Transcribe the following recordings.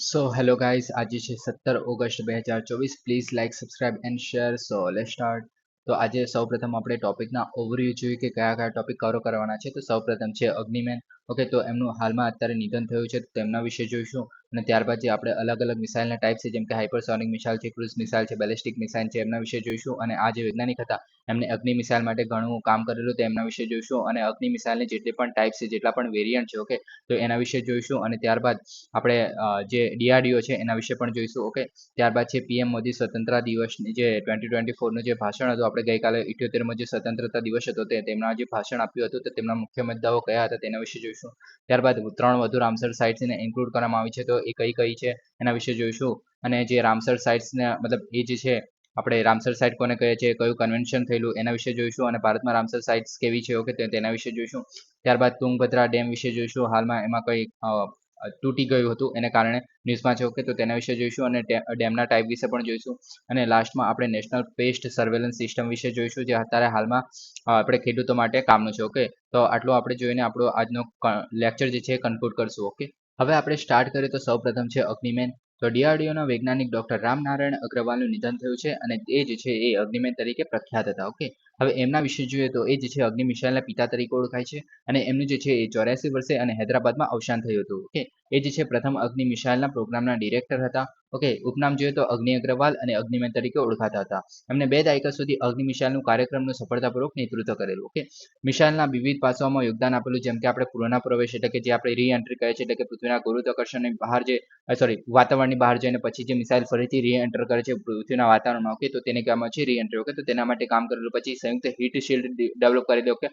Hello guys, આજે છે 17 August 2024. Please like subscribe and share. Late start. તો આજે સૌપ્રથમ આપણે ટોપિકના ઓવરવ્યૂ જોઈએ કે કયા કયા ટોપિક કવર કરવાના છે. તો સૌપ્રથમ છે અગ્નિમેન. ઓકે, તો એમનું હાલમાં અત્યારે નિધન થયું છે, તો તેમના વિશે જોઈશું. અને ત્યારબાદ જે આપણે અલગ અલગ મિસાઇલના ટાઈપ છે, જેમ કે હાઇપરસોનિક મિસાઇલ છે, ક્રુઝ મિસાઇલ છે, બેલિસ્ટિક મિસાઇલ છે, એમના વિશે જોઈશું. અને આ જે વૈજ્ઞાનિક હતા એમને અગ્નિ મિસાઇલ માટે ઘણું કામ કરેલું, તો એમના વિશે જોઈશું. અને અગ્નિ મિસાઇલની જેટલી પણ ટાઈપ છે, જેટલા પણ વેરિયન્ટ છે, ઓકે, તો એના વિશે જોઈશું. અને ત્યારબાદ આપણે જે ડીઆરડીઓ છે એના વિશે પણ જોઈશું. ઓકે, ત્યારબાદ છે પીએમ મોદી સ્વતંત્રતા દિવસની જે 2024નું જે ભાષણ હતું, આપણે ગઈકાલે 78મો જે સ્વતંત્રતા દિવસ હતો તેમના જે ભાષણ આપ્યું હતું, તો તેમના મુખ્ય મુદ્દાઓ કયા હતા તેના વિશે જોઈશું. ત્યારબાદ 3 વધુ રામસર સાઇટ્સને ઇન્ક્લુડ કરવામાં આવી છે, તો એ કઈ કઈ છે એના વિશે જોઈશું. અને જે રામસર સાઇટ્સને મતલબ એ જે છે, આપણે રામસર સાઇટ કોને કહે છે, કયું કન્વેન્શન થયેલું એના વિશે જોઈશું. અને ભારતમાં રામસર સાઇટ્સ કેવી છે, ઓકે, તેના વિશે જોઈશું. ત્યારબાદ તુંગભદ્રા ડેમ વિશે જોઈશું. હાલમાં એમાં કઈ તૂટી ગયું હતું એને કારણે ન્યૂઝમાં છે, ઓકે, તો તેના વિશે જોઈશું. અને ડેમના ટાઈપ વિશે પણ જોઈશું. અને લાસ્ટમાં આપણે નેશનલ પેસ્ટ સર્વેલન્સ સિસ્ટમ વિશે જોઈશું, જે અત્યારે હાલમાં આપણે ખેડૂતો માટે કામનું છે. ઓકે, તો આટલું આપણે જોઈને આપણો આજનો લેક્ચર જે છે કન્ક્લુડ કરશું. ઓકે, હવે આપણે સ્ટાર્ટ કરીએ તો સૌપ્રથમ છે અગ્નિમેન. તો ડીઆરડીઓના વૈજ્ઞાનિક ડોક્ટર રામનારાયણ અગ્રવાલનું નિધન થયું છે, અને તે જે છે એ અગ્નિમેન તરીકે પ્રખ્યાત હતા. ઓકે, હવે એમના વિશે જોઈએ તો એ જે છે અગ્નિ મિસાઇલના પિતા તરીકે ઓળખાય છે. અને એમનું જે છે એ 84 વર્ષે અને હૈદરાબાદમાં અવસાન થયું હતું. ઓકે, એ જે છે પ્રથમ અગ્નિ મિસાઇલના પ્રોગ્રામના ડિરેક્ટર હતા. ઓકે, ઉપનામ જોઈએ તો અગ્નિ અગ્રવાલ અને અગ્નિમેન તરીકે ઓળખાતા હતા. એમને 2 દાયકા સુધી અગ્નિ મિસાઇલનું કાર્યક્રમનું સફળતાપૂર્વક નેતૃત્વ કરેલું. ઓકે, મિસાઇલના વિવિધ પાસાઓમાં યોગદાન આપેલું, જેમ કે આપણે પુનઃ પ્રવેશ એટલે કે જે આપણે રી એન્ટ્રી કહે છે, એટલે કે પૃથ્વીના ગુરુત્વાકર્ષણની બહાર જે વાતાવરણની બહાર જઈને પછી જે મિસાઇલ ફરીથી રી એન્ટર કરે છે પૃથ્વીના વાતાવરણમાં. ઓકે, તો તેને કહેવામાં છે રી એન્ટ્રી. ઓકે, તો તેના માટે કામ કરેલું. પછી સંયુક્ત હીટ શિલ્ડ ડેવલપ કરી દે. ઓકે,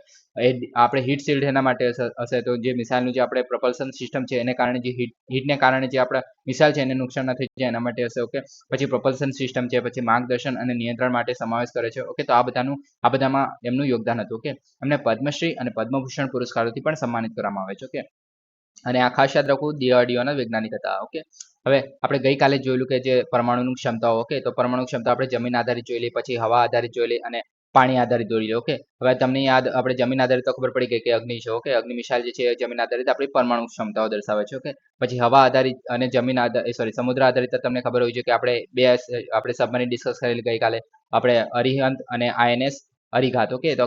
આપણે હીટ શિલ્ડ એના માટે હશે, તો જે મિસાઇલનું જે આપણે પ્રપલ્શન સિસ્ટમ છે એને કારણે જે હીટને કારણે જે આપણા મિસાઇલ છે એને નુકસાન ન થઈ જાય એના માટે હશે. ઓકે, પછી પ્રપલ્શન સિસ્ટમ છે, પછી માર્ગદર્શન અને નિયંત્રણ માટે સમાવેશ કરે છે. ઓકે, તો આ બધામાં એમનું યોગદાન હતું. ઓકે, એમને પદ્મશ્રી અને પદ્મભૂષણ પુરસ્કારોથી પણ સન્માનિત કરવામાં આવે છે. ઓકે, અને આ ખાસ યાદ રાખવું, ડીઆરડીઓના વૈજ્ઞાનિક હતા. ઓકે, હવે આપણે ગઈકાલે જોયેલું કે જે પરમાણુની ક્ષમતાઓ. ઓકે, તો પરમાણુ ક્ષમતા આપણે જમીન આધારિત જોઈ લઈએ, પછી હવા આધારિત જોઈ લઈએ અને પાણી આધારિત જોઈ લઈએ. ઓકે, હવે તમને યાદ આપણે જમીન આધારિત તો ખબર પડી ગઈ કે અગ્નિ છે. ઓકે, અગ્નિ મિસાઇલ જે છે એ જમીન આધારિત આપણી પરમાણુ ક્ષમતાઓ દર્શાવે છે. ઓકે, પછી હવા આધારિત અને જમીન આધારિત સમુદ્ર આધારિત તમને ખબર હોય છે કે આપણે સબમરીન ડિસ્કસ કરેલી ગઈકાલે, આપણે અરિહંત અને આઈએનએસ અરિઘાત. ઓકે, તો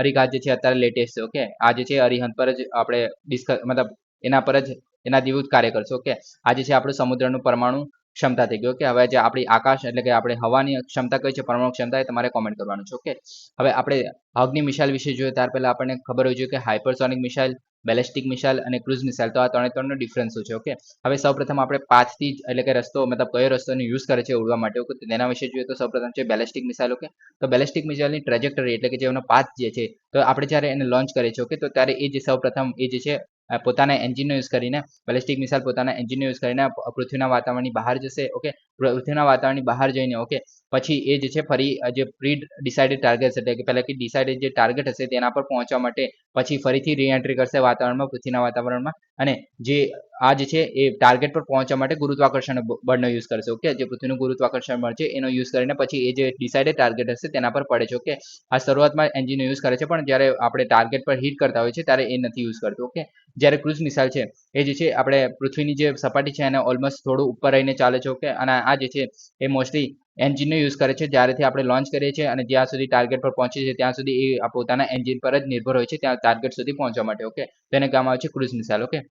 અરિઘાત જે છે અત્યારે લેટેસ્ટ છે. ઓકે, આ જે છે અરિહંત પર જ આપણે ડિસ્કસ મતલબ એના પર જ એના જેવું જ કાર્ય કરશે. ઓકે, આ જે છે આપણું સમુદ્રનું પરમાણુ ક્ષમતા થઈ ગઈ. ઓકે, હવે જે આપણી આકાશ એટલે કે આપણે હવાની ક્ષમતા કઈ છે, પરમાણુ ક્ષમતા, એ તમારે કોમેન્ટ કરવાનું છે. ઓકે, હવે આપણે અગ્નિ મિસાઇલ વિશે જોઈએ ત્યાર પહેલા આપણને ખબર હોવી જોઈએ કે હાઇપરસોનિક મિસાઇલ, બેલિસ્ટિક મિસાઇલ અને ક્રુઝ મિસાઇલ, તો આ ત્રણનો ડિફરન્સ શું છે. ઓકે, હવે સૌપ્રથમ આપણે પાથથી એટલે કે રસ્તો મતલબ કયો રસ્તોનો યુઝ કરે છે ઉડવા માટે, ઓકે, તેના વિશે જોઈએ તો સૌપ્રથમ છે બેલિસ્ટિક મિસાઇલ. ઓકે, તો બેલિસ્ટિક મિસાઇલની ટ્રેજેક્ટરી એટલે કે જે એનો પાથ જે છે, તો આપણે જ્યારે એને લોન્ચ કરીએ છીએ, ઓકે, તો ત્યારે એ જે સૌપ્રથમ એ જે છે પોતાના એન્જિનનો યુઝ કરીને, બેલિસ્ટિક મિસાઇલ પોતાના એન્જિનનો યુઝ કરીને પૃથ્વીના વાતાવરણની બહાર જશે. ઓકે, પૃથ્વીના વાતાવરણની બહાર જઈને, ઓકે, પછી એ જે છે ફરી જે પ્રી ડિસાઇડેડ ટાર્ગેટ એટલે કે પહેલાથી ડિસાઇડેડ જે ટાર્ગેટ હશે તેના પર પહોંચવા માટે પછી ફરીથી રી એન્ટ્રી કરશે વાતાવરણમાં, પૃથ્વીના વાતાવરણમાં. અને જે આ જે છે એ ટાર્ગેટ પર પહોંચવા માટે ગુરુત્વાકર્ષણ બળનો યુઝ કરશે. ઓકે, જે પૃથ્વીનું ગુરુત્વાકર્ષણ બળ છે એનો યુઝ કરીને પછી એ જે ડિસાઇડેડ ટાર્ગેટ હશે તેના પર પડે છે. ઓકે, આ શરૂઆતમાં એન્જિનનો યુઝ કરે છે, પણ જ્યારે આપણે ટાર્ગેટ પર હિટ કરતા હોય છે ત્યારે એ નથી યુઝ કરતું. ઓકે, જ્યારે ક્રુઝ મિસાઇલ છે એ જે છે આપણે પૃથ્વીની જે સપાટી છે એને ઓલમોસ્ટ થોડું ઉપર રહીને ચાલે છે. ઓકે, અને આ જે છે એ મોસ્ટલી એન્જિનનો યુઝ કરે છે જ્યારેથી આપણે લોન્ચ કરીએ છીએ અને જ્યાં સુધી ટાર્ગેટ પર પહોંચે છે ત્યાં સુધી એ પોતાના એન્જિન પર જ નિર્ભર હોય છે ત્યાં ટાર્ગેટ સુધી પહોંચવા માટે. ઓકે, તેને કહેવામાં આવે છે ક્રુઝ મિસાઇલ. ઓકે,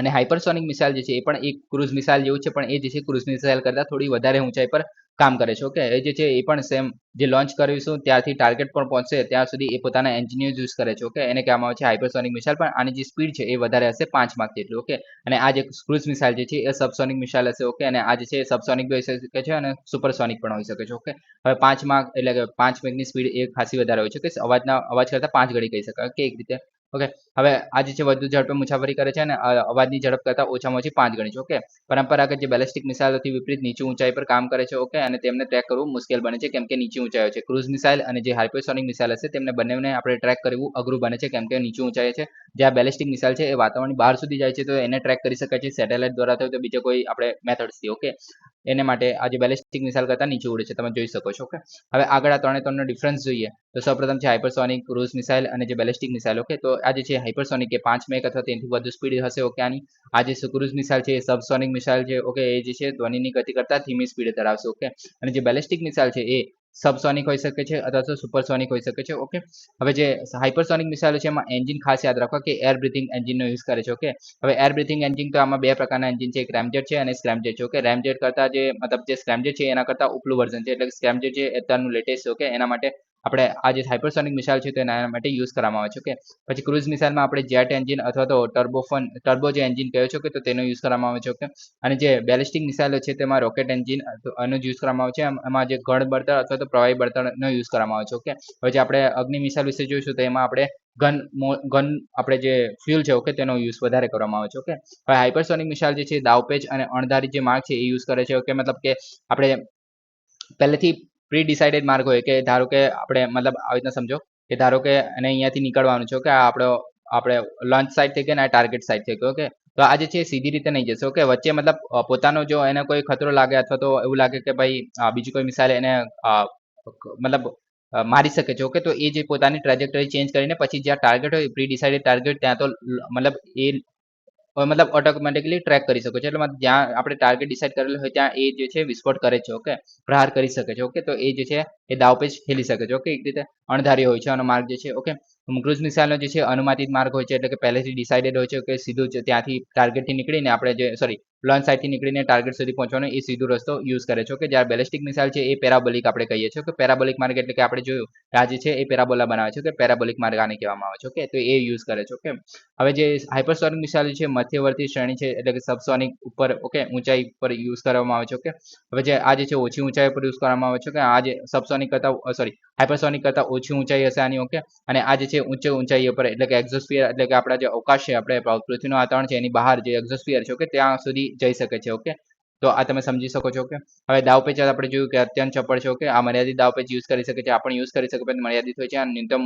અને હાઇપરસોનિક મિસાઇલ જે છે એ પણ એક ક્રુઝ મિસાઇલ જેવું છે, પણ એ જે છે ક્રુઝ મિસાઇલ કરતાં થોડી વધારે ઊંચાઈ પર કામ કરે છે. ઓકે, એ જે છે એ પણ સેમ જે લોન્ચ કરીશું ત્યારથી ટાર્ગેટ પર પહોંચશે ત્યાં સુધી એ પોતાના એન્જિનનો યુઝ કરે છે. ઓકે, એને કહેવામાં આવે છે હાઇપરસોનિક મિસાઇલ, પણ આની જે સ્પીડ છે એ વધારે હશે 5 માક જેટલી. ઓકે, અને આ જે ક્રુઝ મિસાઇલ જે છે એ સબસોનિક મિસાઇલ હશે. ઓકે, અને આ જે છે સબસોનિક બી હોઈ શકે છે અને સુપરસોનિક પણ હોઈ શકે છે. ઓકે, હવે 5 માક એટલે કે 5 મેકની સ્પીડ એ ખાસી વધારે હોય છે કે અવાજ કરતાં 5 ગણી કહી શકાય. ઓકે, એક રીતે. ઓકે, હવે આ જે છે વધુ ઝડપે મુસાફરી કરે છે અને અવાજની ઝડપ કરતાં ઓછામાં ઓછી 5 ગણી છે. ઓકે, પરંપરાગત જે બેલિસ્ટિક મિસાઇલોથી વિપરીત નીચી ઊંચાઈ પર કામ કરે છે. ઓકે, અને તેમને ટ્રેક કરવું મુશ્કેલ બને છે કેમ કે નીચી ઊંચાઈઓ છે. ક્રુઝ મિસાઇલ અને જે હાઇપરસોનિક મિસાઇલ હશે તેમને બંનેને આપણે ટ્રેક કરવું અઘરું બને છે કેમ કે નીચી ઊંચાઈ છે. જે આ બેલિસ્ટિક મિસાઇલ છે એ વાતાવરણની બહાર સુધી જાય છે, તો એને ટ્રેક કરી શકાય છે સેટેલાઇટ દ્વારા, તો બીજો કોઈ આપણે મેથડથી. ઓકે, એને માટે આ જે બેલિસ્ટિક મિસાઇલ કરતાં નીચે ઉડે છે, તમે જોઈ શકો છો. ઓકે, હવે આગળ આ ત્રણનો ડિફરન્સ જોઈએ તો સૌપ્રથમ છે હાઇપરસોનિક ક્રૂઝ મિસાઇલ અને જે બેલિસ્ટિક મિસાઇલ. ઓકે, તો આ જે છે હાઇપરસોનિક એ 5 મેક અથવા તેનાથી વધુ સ્પીડ હશે. ઓકે, આની આ જે ક્રૂઝ મિસાઇલ છે એ સબસોનિક મિસાઇલ છે. ઓકે, એ જે છે ધ્વનિની ગતિ કરતાં ધીમી સ્પીડ ધરાવશે. ઓકે, અને જે બેલિસ્ટિક મિસાઇલ છે એ સબસોનિક હોઈ શકે છે અથવા તો સુપરસોનિક હોઈ શકે છે. ઓકે, હવે જે હાઇપરસોનિક મિસાઇલો છે એમાં એન્જિન ખાસ યાદ રાખો કે એર બ્રીથિંગ એન્જિનનો યુઝ કરે છે. ઓકે, હવે એર બ્રીથિંગ એન્જિન તો આમાં બે પ્રકારના એન્જિન છે, એક રેમજેટ છે અને સ્ક્રેમજેટ છે. ઓકે, રેમજેટ કરતાં જે મતલબ જે સ્ક્રેમજેટ છે એના કરતાં ઉપલું વર્ઝન છે, એટલે સ્ક્રેમજેટ છે અત્યારનું લેટેસ્ટ છે. ઓકે, એના માટે આપણે આ જે હાઇપરસોનિક મિસાઇલ છે તો એના માટે યુઝ કરવામાં આવે છે. ઓકે, પછી ક્રૂઝ મિસાઇલમાં આપણે જેટ એન્જિન અથવા તો ટર્બો જે એન્જિન કહ્યો છે કે તો તેનો યુઝ કરવામાં આવે છે. ઓકે, અને જે બેલિસ્ટિક મિસાઇલો છે તેમાં રોકેટ એન્જિન એનો યુઝ કરવામાં આવે છે. એમાં જે ઘન બળતણ અથવા તો પ્રવાહી બળતણનો યુઝ કરવામાં આવે છે. ઓકે, હવે જે આપણે અગ્નિ મિસાઇલ વિશે જોઈશું તો એમાં આપણે ઘન આપણે જે ફ્યુલ છે ઓકે તેનો યુઝ વધારે કરવામાં આવે છે. ઓકે, હવે હાઇપરસોનિક મિસાઇલ જે છે દાવપેચ અને અણધારી જે માર્ગ છે એ યુઝ કરે છે. ઓકે, મતલબ કે આપણે પહેલેથી પ્રી ડિસાઇડેડ માર્ગ હોય કે ધારો કે આપણે મતલબ આવી રીતના સમજો કે ધારો કે અને અહીંયાથી નીકળવાનું છે. ઓકે, આપણે લોન્ચ સાઇટ થઈ ગઈ ને ટાર્ગેટ સાઇટ થઈ ગઈ. ઓકે, તો આ જે છે સીધી રીતે નહીં જશે. ઓકે, વચ્ચે મતલબ પોતાનો જો એને કોઈ ખતરો લાગે અથવા તો એવું લાગે કે ભાઈ બીજી કોઈ મિસાઇલ એને મતલબ મારી શકે છે. ઓકે, તો એ જે પોતાની ટ્રેજેક્ટરી ચેન્જ કરીને પછી જ્યાં ટાર્ગેટ હોય પ્રી ડિસાઇડેડ ટાર્ગેટ ત્યાં તો મતલબ એ મતલબ ઓટોમેટિકલી ટ્રેક કરી શકો છો. એટલે જ્યાં આપણે ટાર્ગેટ ડિસાઇડ કરેલું હોય ત્યાં એ જે છે વિસ્ફોટ કરે છે. ઓકે, પ્રહાર કરી શકે છે. ઓકે, તો એ જે છે એ દાવપેચ ખેલી શકે છે. ઓકે, એક રીતે અણધારી હોય છે આનો માર્ગ જે છે. ઓકે, ક્રૂઝ મિસાઇલનો જે છે અનુમાનિત માર્ગ હોય છે, એટલે કે પહેલેથી ડિસાઇડેડ હોય છે કે સીધું ત્યાંથી ટાર્ગેટથી નીકળીને આપણે જે લોન્ચ સાઇટથી નીકળીને ટાર્ગેટ સુધી પહોંચવાનો એ સીધો રસ્તો યુઝ કરે છે. ઓકે, જ્યારે બેલિસ્ટિક મિસાઇલ છે એ પેરાબોલિક આપણે કહીએ છીએ. કે પેરાબોલિક માર્ગ એટલે કે આપણે જોયું કે આ જે છે એ પેરાબોલા બનાવે છે. કે પેરાબોલિક માર્ગ આને કહેવામાં આવે છે. ઓકે, તો એ યુઝ કરે છે. ઓકે, હવે જે હાઇપરસોનિક મિસાઇલ છે મધ્યવર્તી શ્રેણી છે, એટલે કે સબસોનિક ઉપર ઓકે ઊંચાઈ પર યુઝ કરવામાં આવે છે. ઓકે, હવે જે આ જે છે ઓછી ઊંચાઈ પર યુઝ કરવામાં આવે છે કે આ જે સબસોનિક કરતાં હાઇપરસોનિક કરતાં ઓછી ઊંચાઈ હશે આની. ઓકે, અને આ જે છે ઊંચાઈ પર એટલે કે એક્ઝોસ્ફિયર એટલે કે આપણા જે અવકાશ છે આપણે પૃથ્વીનું વાતાવરણ છે એની બહાર જે એક્ઝોસ્ફિયર છે ઓકે ત્યાં સુધી જઈ શકે છે. ઓકે, તો આ તમે સમજી શકો છો. ઓકે, હવે દાવપેચ આપણે જોયું કે અત્યંત ચપળ છે. ઓકે, આ મર્યાદિત દાવપેચ યુઝ કરી શકે છે, આ પણ યુઝ કરી શકે પણ મર્યાદિત હોય છે. આ ન્યૂનતમ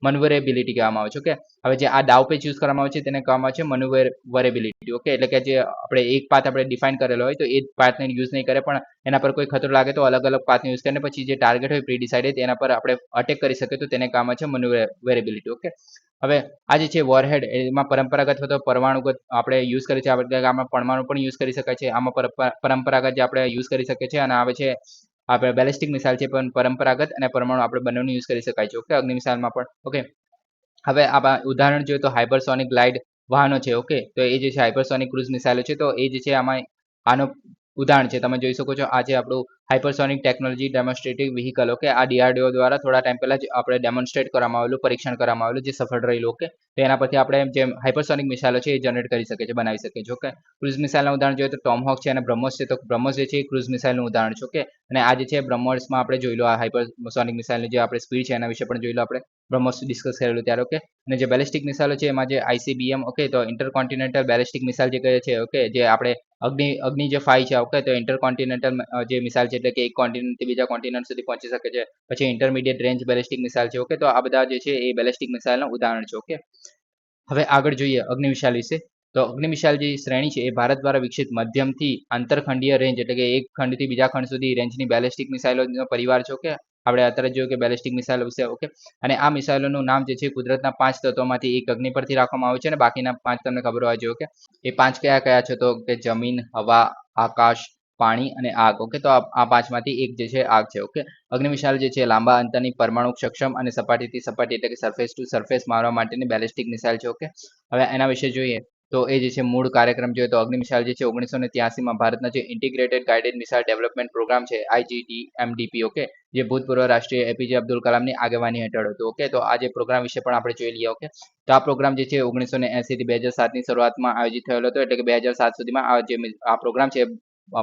મનવરેબિલિટી કહેવામાં આવે છે. ઓકે, હવે જે આ દાવપેચ યુઝ કરવામાં આવે છે તેને કહેવામાં આવે છે મનવરેબિલિટી. ઓકે, એટલે કે જે આપણે એક પાથ આપણે ડિફાઇન કરેલો હોય તો એ પાથને યુઝ નહીં કરે પણ એના પર કોઈ ખતરો લાગે તો અલગ અલગ પાથને યુઝ કરીને પછી જે ટાર્ગેટ હોય પ્રી ડિસાઇડેડ એના પર આપણે અટેક કરી શકીએ તો તેને કહેવામાં છે મનવરેબિલિટી. ઓકે, હવે આ જે છે વોરહેડ એમાં પરંપરાગત અથવા તો પરમાણુગત આપણે યુઝ કરી છે. આમાં પરમાણુ પણ યુઝ કરી શકાય છે. આમાં પરંપરાગત જે આપણે યુઝ કરી શકીએ છીએ અને આવે છે આપણે બેલિસ્ટિક મિસાઇલ છે પણ પરંપરાગત અને પરમાણુ આપણે બંનેનું યુઝ કરી શકાય છે. ઓકે, અગ્નિ મિસાઇલમાં પણ. ઓકે, હવે આ ઉદાહરણ જોઈએ તો હાઇપરસોનિક ગ્લાઇડ વાહનો છે. ઓકે, તો એ જે છે હાઇપરસોનિક ક્રૂઝ મિસાઇલો છે તો એ જે છે આમાં આનો ઉદાહરણ છે. તમે જોઈ શકો છો આ જે આપણું હાઇપરસોનિક ટેકનોલોજી ડેમોન્સ્ટ્રેટિવ વ્હીકલ. ઓકે, આ DRDO દ્વારા થોડા ટાઈમ પહેલા જ આપણે ડેમોન્સ્ટ્રેટ કરવામાં આવેલું, પરીક્ષણ કરવામાં આવેલું જે સફળ રહેલું. ઓકે, તો એના પરથી આપણે જે હાઇપરસોનિક મિસાઇલો છે એ જનરેટ કરી શકે છે, બનાવી શકે છે. ઓકે, ક્રૂઝ મિસાઇલના ઉદાહરણ જોઈએ તો ટોમહોક છે અને બ્રહ્મોસ છે. તો બ્રહ્મોસ જે છે એ ક્રૂઝ મિસાઇલનું ઉદાહરણ છે. ઓકે, અને આ જે છે બ્રહ્મોસમાં આપણે જોઈ લો આ હાઇપરસોનિક મિસાઇલની જે આપણે સ્પીડ છે એના વિશે પણ જોઈ લો આપણે બ્રહ્મોસ ડિસ્કસ કરેલું ત્યારે. ઓકે, અને જે બેલિસ્ટિક મિસાઇલો છે એમાં જે ICBM ઓકે તો ઇન્ટરકોન્ટિનેન્ટલ બેલિસ્ટિક મિસાઇલ જે કહે છે. ઓકે, જે આપણે અગ્નિ જે 5 છે. ઓકે, તો ઇન્ટરકોન્ટિનેન્ટલ જે મિસાઇલ છે એટલે કે એક કોન્ટિનેન્ટથી બીજા કોન્ટિનેન્ટ સુધી પહોંચી શકે છે. પછી ઇન્ટરમીડિયેટ રેન્જ બેલિસ્ટિક મિસાઇલ છે. ઓકે, તો આ બધા જે છે એ બેલિસ્ટિક મિસાઇલના ઉદાહરણ છે. ઓકે, હવે આગળ જોઈએ અગ્નિ મિસાઇલ વિશે. તો અગ્નિ મિસાઇલ જે શ્રેણી છે એ ભારત દ્વારા વિકસિત મધ્યમથી આંતરખંડીય રેન્જ એટલે કે એક ખંડથી બીજા ખંડ સુધી રેન્જની બેલિસ્ટિક મિસાઇલોનો પરિવાર છે. ઓકે, આપણે અત્યારે જોયું કે બેલિસ્ટિક મિસાઇલ વિશે. ઓકે, અને આ મિસાઇલોનું નામ જે છે કુદરતના 5 તત્વોમાંથી એક અગ્નિ પરથી રાખવામાં આવે છે અને બાકીના 5 તમને ખબર હોવા જોઈએ. ઓકે, એ 5 કયા કયા છે તો કે જમીન, હવા, આકાશ, પાણી અને આગ. ઓકે, તો આ 5માંથી એક જે છે આગ છે. ઓકે, અગ્નિ મિસાઇલ જે છે લાંબા અંતરની પરમાણુ સક્ષમ અને સપાટીથી સપાટી એટલે કે સરફેસ ટુ સરફેસ મારવા માટેની બેલિસ્ટિક મિસાઇલ છે. ઓકે, હવે એના વિશે જોઈએ તો એ જે છે મૂળ કાર્યક્રમ જોઈએ તો અગ્નિ મિસાઇલ જે છે 1983માં ભારતના જે integrated guided missile development programme છે IGDMDP. ઓકે, જે ભૂતપૂર્વ રાષ્ટ્રીય APJ અબ્દુલ કલામની આગેવાની હેઠળ હતું. ઓકે, તો આ જે પ્રોગ્રામ વિશે પણ આપણે જોઈ લઈએ. ઓકે, તો આ પ્રોગ્રામ જે છે 1980 થી 2007ની શરૂઆતમાં આયોજિત થયેલો હતો, એટલે કે 2007 સુધીમાં આ પ્રોગ્રામ છે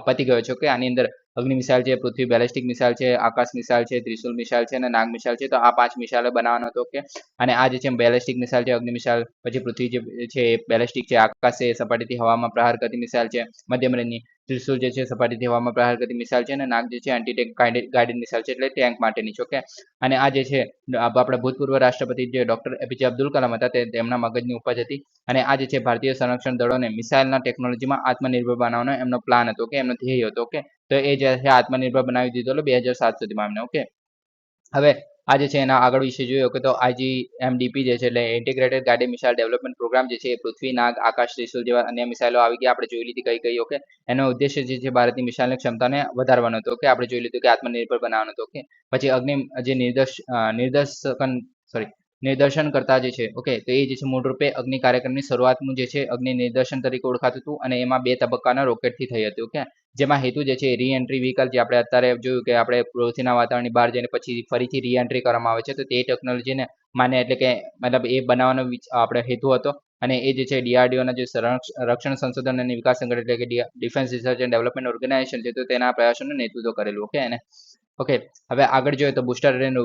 પતી ગયો છે. ઓકે, આની અંદર અગ્નિ મિસાઇલ છે, પૃથ્વી બેલિસ્ટિક મિસાઇલ છે, આકાશ મિસાઇલ છે, ત્રિશુલ મિસાઇલ છે અને નાગ મિસાઇલ છે. તો આ 5 મિસાઇલો બનાવવાનો હતો. ઓકે, અને આ જે છે બેલિસ્ટિક મિસાઇલ છે, અગ્નિ મિસાઇલ, પછી પૃથ્વી જે છે એ બેલિસ્ટિક છે, આકાશ છે સપાટીથી હવામાં પ્રહાર કરતી મિસાઇલ છે, મધ્યમ રેન્જની, ત્રિશુલ જે છે સપાટીથી હવામાં પ્રહાર કરતી મિસાઇલ છે, અને નાગ જે છે એન્ટી ટેન્ક ગાઇડેડ મિસાઇલ છે, એટલે ટેન્ક માટેની છે. ઓકે, અને આ જે છે આપણા ભૂતપૂર્વ રાષ્ટ્રપતિ જે ડોક્ટર એપીજે અબ્દુલ કલામ હતા તેમના મગજની ઉપજ હતી. અને આ જે છે ભારતીય સંરક્ષણ દળોને મિસાઇલના ટેકનોલોજીમાં આત્મનિર્ભર બનાવવાનો એમનો પ્લાન હતો કે એમનો ધ્યેય હતો. ઓકે, તો એ જે છે આત્મનિર્ભર બનાવી દીધો 2007 સુધીમાં એમને. ઓકે, હવે આ જે છે એના આગળ વિશે જોઈએ કે તો IGMDP જે છે એટલે integrated guided missile development programme જે છે એ પૃથ્વી, નાગ, આકાશ, ત્રિશુલ જેવા અન્ય મિસાઇલો આવી ગયા. આપણે જોઈ લીધી કઈ કઈ. ઓકે, એનો ઉદ્દેશ્ય જે છે ભારતની મિસાઇલની ક્ષમતાને વધારવાનો હતો. ઓકે, આપણે જોઈ લીધું કે આત્મનિર્ભર બનાવવાનો હતો. ઓકે, પછી અગ્નિ જે નિદર્શન કરતા જે છે. ઓકે, તો એ જે છે મૂળરૂપે અગ્નિ કાર્યક્રમની શરૂઆતનું જે છે અગ્નિ નિદર્શન તરીકે ઓળખાતું હતું અને એમાં 2 તબક્કાના રોકેટથી થઈ હતી. ઓકે, જેમાં હેતુ જે છે રી એન્ટ્રી વ્હીકલ જે આપણે અત્યારે જોયું કે આપણે પૃથ્વીના વાતાવરણની બહાર જઈને પછી ફરીથી રી એન્ટ્રી કરવામાં આવે છે, તો તે ટેકનોલોજીને માને એટલે કે મતલબ એ બનાવવાનો આપણે હેતુ હતો. અને એ જે છે ડીઆરડીઓના જે રક્ષણ સંશોધન અને વિકાસ સંગઠન એટલે કે defence research and development organisation છે, તો તેના પ્રયાસોનું નેતૃત્વ કરેલું. ઓકે, એને ઓકે, હવે આગળ જોઈએ તો બુસ્ટર રેન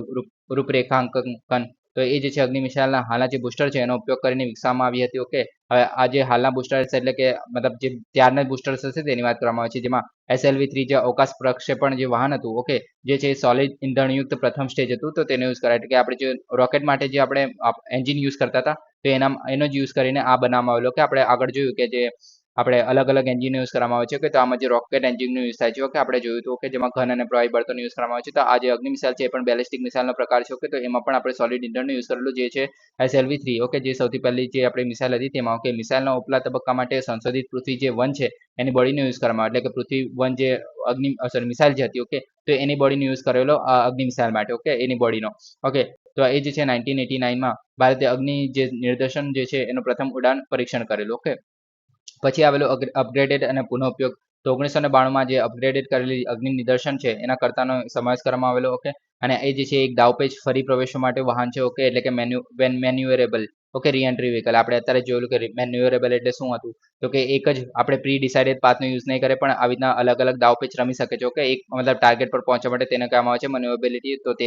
રૂપરેખાંકન. તો એ જે છે અગ્નિ મિસાઇલના હાલના જે બુસ્ટર છે એનો ઉપયોગ કરીને વિકસાવવામાં આવી હતી. ઓકે, હવે આ જે હાલના બુસ્ટર્સ એટલે કે મતલબ જે ત્યારના બુસ્ટર્સ હશે તેની વાત કરવામાં આવે છે, જેમાં SLV-3 જે અવકાશ પ્રક્ષેપણ જે વાહન હતું. ઓકે, જે છે સોલિડ ઇંધણયુક્ત પ્રથમ સ્ટેજ હતું, તો તેને યુઝ કરાય એટલે કે આપણે જે રોકેટ માટે જે આપણે એન્જિન યુઝ કરતા હતા તો એનો જ યુઝ કરીને આ બનાવવામાં આવેલો. કે આપણે આગળ જોયું કે જે આપણે અલગ અલગ એન્જિન યુઝ કરવામાં આવે છે. કે તો આમાં જે રોકેટ એન્જિનનો યુઝ થાય છે. ઓકે, આપણે જોયું હતું કે જેમાં ઘન અને પ્રવાહી બળતણ યુઝ કરવામાં આવે છે. તો આ જે અગ્નિ મિસાઇલ છે એ પણ બેલિસ્ટિક મિસાઇલનો પ્રકાર છે. ઓકે, તો એમાં પણ આપણે સોલિડ ઇંધણનો યુઝ કરેલું જે છે SLV-3. ઓકે, જે સૌથી પહેલી જે આપણી મિસાઇલ હતી તેમાં. ઓકે, મિસાઇલના ઉપલા તબક્કા માટે સંશોધિત પૃથ્વી જે 1 છે એની બોડીનો યુઝ કરવામાં આવે એટલે કે પૃથ્વી 1 જે મિસાઇલ જે હતી. ઓકે, તો એની બોડીનો યુઝ કરેલો અગ્નિ મિસાઇલ માટે. ઓકે, એની બોડીનો. ઓકે, તો એ જે છે 1989માં ભારતે અગ્નિ જે નિદર્શન જે છે એનું પ્રથમ ઉડાન પરીક્ષણ કરેલું. ઓકે, પછી આવેલું અપગ્રેડેડ અને પુનઃ ઉપયોગ. તો 1992માં જે અપગ્રેડેડ કરેલી અગ્નિ નિદર્શન છે એના કરતાનો સમાવેશ કરવામાં આવેલો. ઓકે, અને એ જે છે એક દાવપેચ ફરી પ્રવેશવા માટે વાહન છે. ઓકે, એટલે કે મેન્યુઅરેબલ. ઓકે, રી એન્ટ્રી વ્હીકલ. આપણે અત્યારે જોયેલું કે મેન્યુઅરેબલ એટલે શું હતું, તો કે એક જ આપણે પ્રી ડિસાઇડેડ પાથનો યુઝ નહીં કરે પણ આવી રીતના અલગ અલગ દાવપેચ રમી શકે છે. ઓકે, એક મતલબ ટાર્ગેટ પર પહોંચવા માટે તેને કહેવામાં આવે છે મેન્યુઅરેબિલિટી. તો તે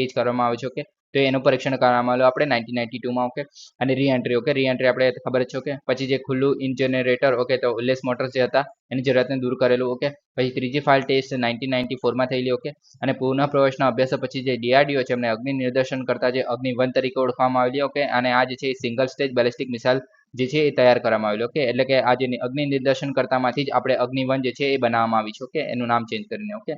જ કરવામાં આવે છે. ઓકે, તો એનું પરીક્ષણ કરવામાં આવેલું આપણે 1992માં. ઓકે, અને રી એન્ટ્રી. ઓકે, રી એન્ટ્રી આપણે ખબર જ છે. ઓકે, પછી જે ખુલ્લું ઇન્જનરેટર. ઓકે, તો ઉલ્લેસ મોટર્સ જે હતા એની જરૂરિયાતને દૂર કરેલું. ઓકે, પછી ત્રીજી ફાઇલ ટેસ્ટ 1994માં થયેલી. ઓકે, અને પુનઃ પ્રવેશના અભ્યાસો પછી જે ડીઆરડીઓ છે એમને અગ્નિ નિદર્શન કરતા જે અગ્નિ 1 તરીકે ઓળખવામાં આવેલી. ઓકે, અને આ જે છે સિંગલ સ્ટેજ બેલિસ્ટિક મિસાઇલ જે છે એ તૈયાર કરવામાં આવેલી. ઓકે, એટલે કે આ જે અગ્નિ નિદર્શન કરતામાંથી જ આપણે અગ્નિ 1 જે છે એ બનાવવામાં આવી છે. ઓકે, એનું નામ ચેન્જ કરીને. ઓકે,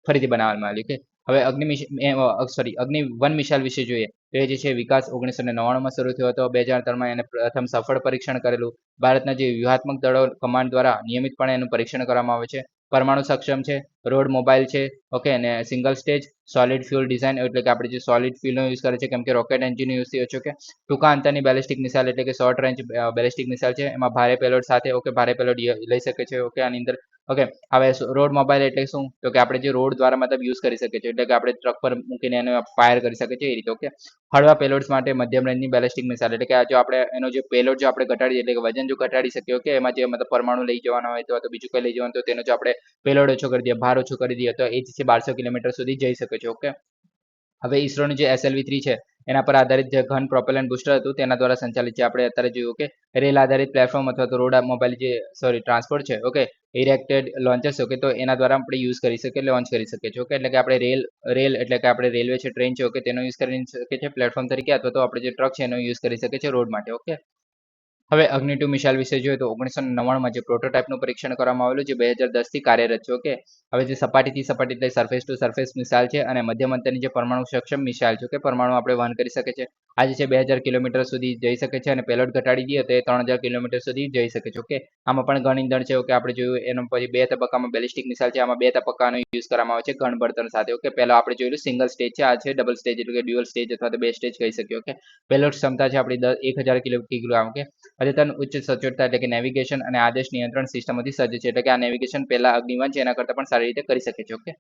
ફરીથી બનાવવામાં આવી. ઓકે, હવે અગ્નિ 1 મિસાઇલ વિશે જોઈએ તો એ જે છે વિકાસ 1999માં શરૂ થયો હતો. 2003માં એને પ્રથમ સફળ પરીક્ષણ કરેલું. ભારતના જે વ્યૂહાત્મક દળો કમાન્ડ દ્વારા નિયમિતપણે એનું પરીક્ષણ કરવામાં આવે છે. પરમાણુ સક્ષમ છે, રોડ મોબાઈલ છે. ઓકે, અને single stage solid fuel design એટલે કે આપણે જે સોલિડ ફ્યુઅલનો યુઝ કરે છે કેમ કે રોકેટ એન્જિન યુઝ થયો છે. ઓકે, ટૂંકા અંતરની બેલિસ્ટિક મિસાઇલ એટલે કે શોર્ટ રેન્જ બેલિસ્ટિક મિસાઇલ છે. એમાં ભારે પેલોડ સાથે. ઓકે, ભારે પેલોડ લઈ શકે છે. ઓકે, આની અંદર. ઓકે, હવે રોડ મોબાઈલ એટલે શું, તો કે આપણે જે રોડ દ્વારા મતલબ યુઝ કરી શકીએ છીએ એટલે કે આપણે ટ્રક પર મૂકીને એને ફાયર કરી શકીએ છીએ એ રીતે. ઓકે, હળવા પેલોડ્સ માટે મધ્યમ રેન્જની બેલિસ્ટિક મિસાઇલ એટલે કે જો આપણે એનો જે પેલોડ જો આપણે ઘટાડીએ એટલે કે વજન જો ઘટાડી શકીએ. ઓકે, એમાં જે મતલબ પરમાણુ લઈ જવાના હોય તો બીજું કંઈ લઈ જવાનું તો તેનો જો આપણે પેલોડ ઓછો કરી દઈએ, ભાર ઓછો કરી દઈએ તો એ જ છે 1200 કિલોમીટર સુધી જઈ શકે છે. ઓકે, હવે ઇસરોનું જે SLV-3 છે એના પર આધારિત જે ઘન પ્રોપેલન્ટ બુસ્ટર હતું તેના દ્વારા સંચાલિત છે. આપણે અત્યારે જોયું કે રેલ આધારિત પ્લેટફોર્મ અથવા તો રોડ મોબાઈલ જે ટ્રાન્સપોર્ટ છે. ઓકે, ઇરેક્ટેડ લોન્ચર્સ. ઓકે, તો એના દ્વારા આપણે યુઝ કરી શકીએ લોન્ચ કરી શકીએ છીએ. ઓકે, એટલે કે આપણે રેલ એટલે કે આપણે રેલવે છે, ટ્રેન છે. ઓકે, તેનો યુઝ કરી શકીએ છીએ પ્લેટફોર્મ તરીકે અથવા તો આપણે જે ટ્રક છે એનો યુઝ કરી શકીએ છીએ રોડ માટે. ઓકે, હવે અગ્નિ 2 મિસાઇલ વિશે જોઈએ તો 1999માં જે પ્રોટોટાઇપનું પરીક્ષણ કરવામાં આવેલું જે 2010 થી કાર્યરત છે. ઓકે, હવે જે સપાટીથી સપાટી એટલે સરફેસ ટુ સરફેસ મિસાઇલ છે અને મધ્યમ અંતરની જે પરમાણુ સક્ષમ મિસાઇલ છે કે પરમાણુ આપણે વહન કરી શકે છે. આ જે છે 2000 કિલોમીટર સુધી જઈ શકે છે અને પેલોડ ઘટાડી દઈએ તો એ 3000 કિલોમીટર સુધી જઈ શકે છે. ઓકે, આમાં પણ ઘન ઇંધણ છે. ઓકે, આપણે જોયું એનો પછી 2 તબક્કામાં બેલિસ્ટિક મિસાઇલ છે. આમાં 2 તબક્કાનો યુઝ કરવામાં આવે છે ઘન બળતણ સાથે. ઓકે, પહેલા આપણે જોયેલું સિંગલ સ્ટેજ છે, આ છે ડબલ સ્ટેજ એટલે કે ડ્યુઅલ સ્ટેજ અથવા તો 2 સ્ટેજ કહી શકીએ. ઓકે, પેલોડ ક્ષમતા છે આપણી 1000 કિલોગ્રામ. ઓકે, અદ્યતન ઉચ્ચ સચોટતા એટલે કે નેવિગેશન અને આદેશ નિયંત્રણ સિસ્ટમોથી સજ્જ છે એટલે કે આ નેવિગેશન પહેલા અગ્નિ 1 છે એના કરતાં પણ સારી રીતે કરી શકે છે. ઓકે,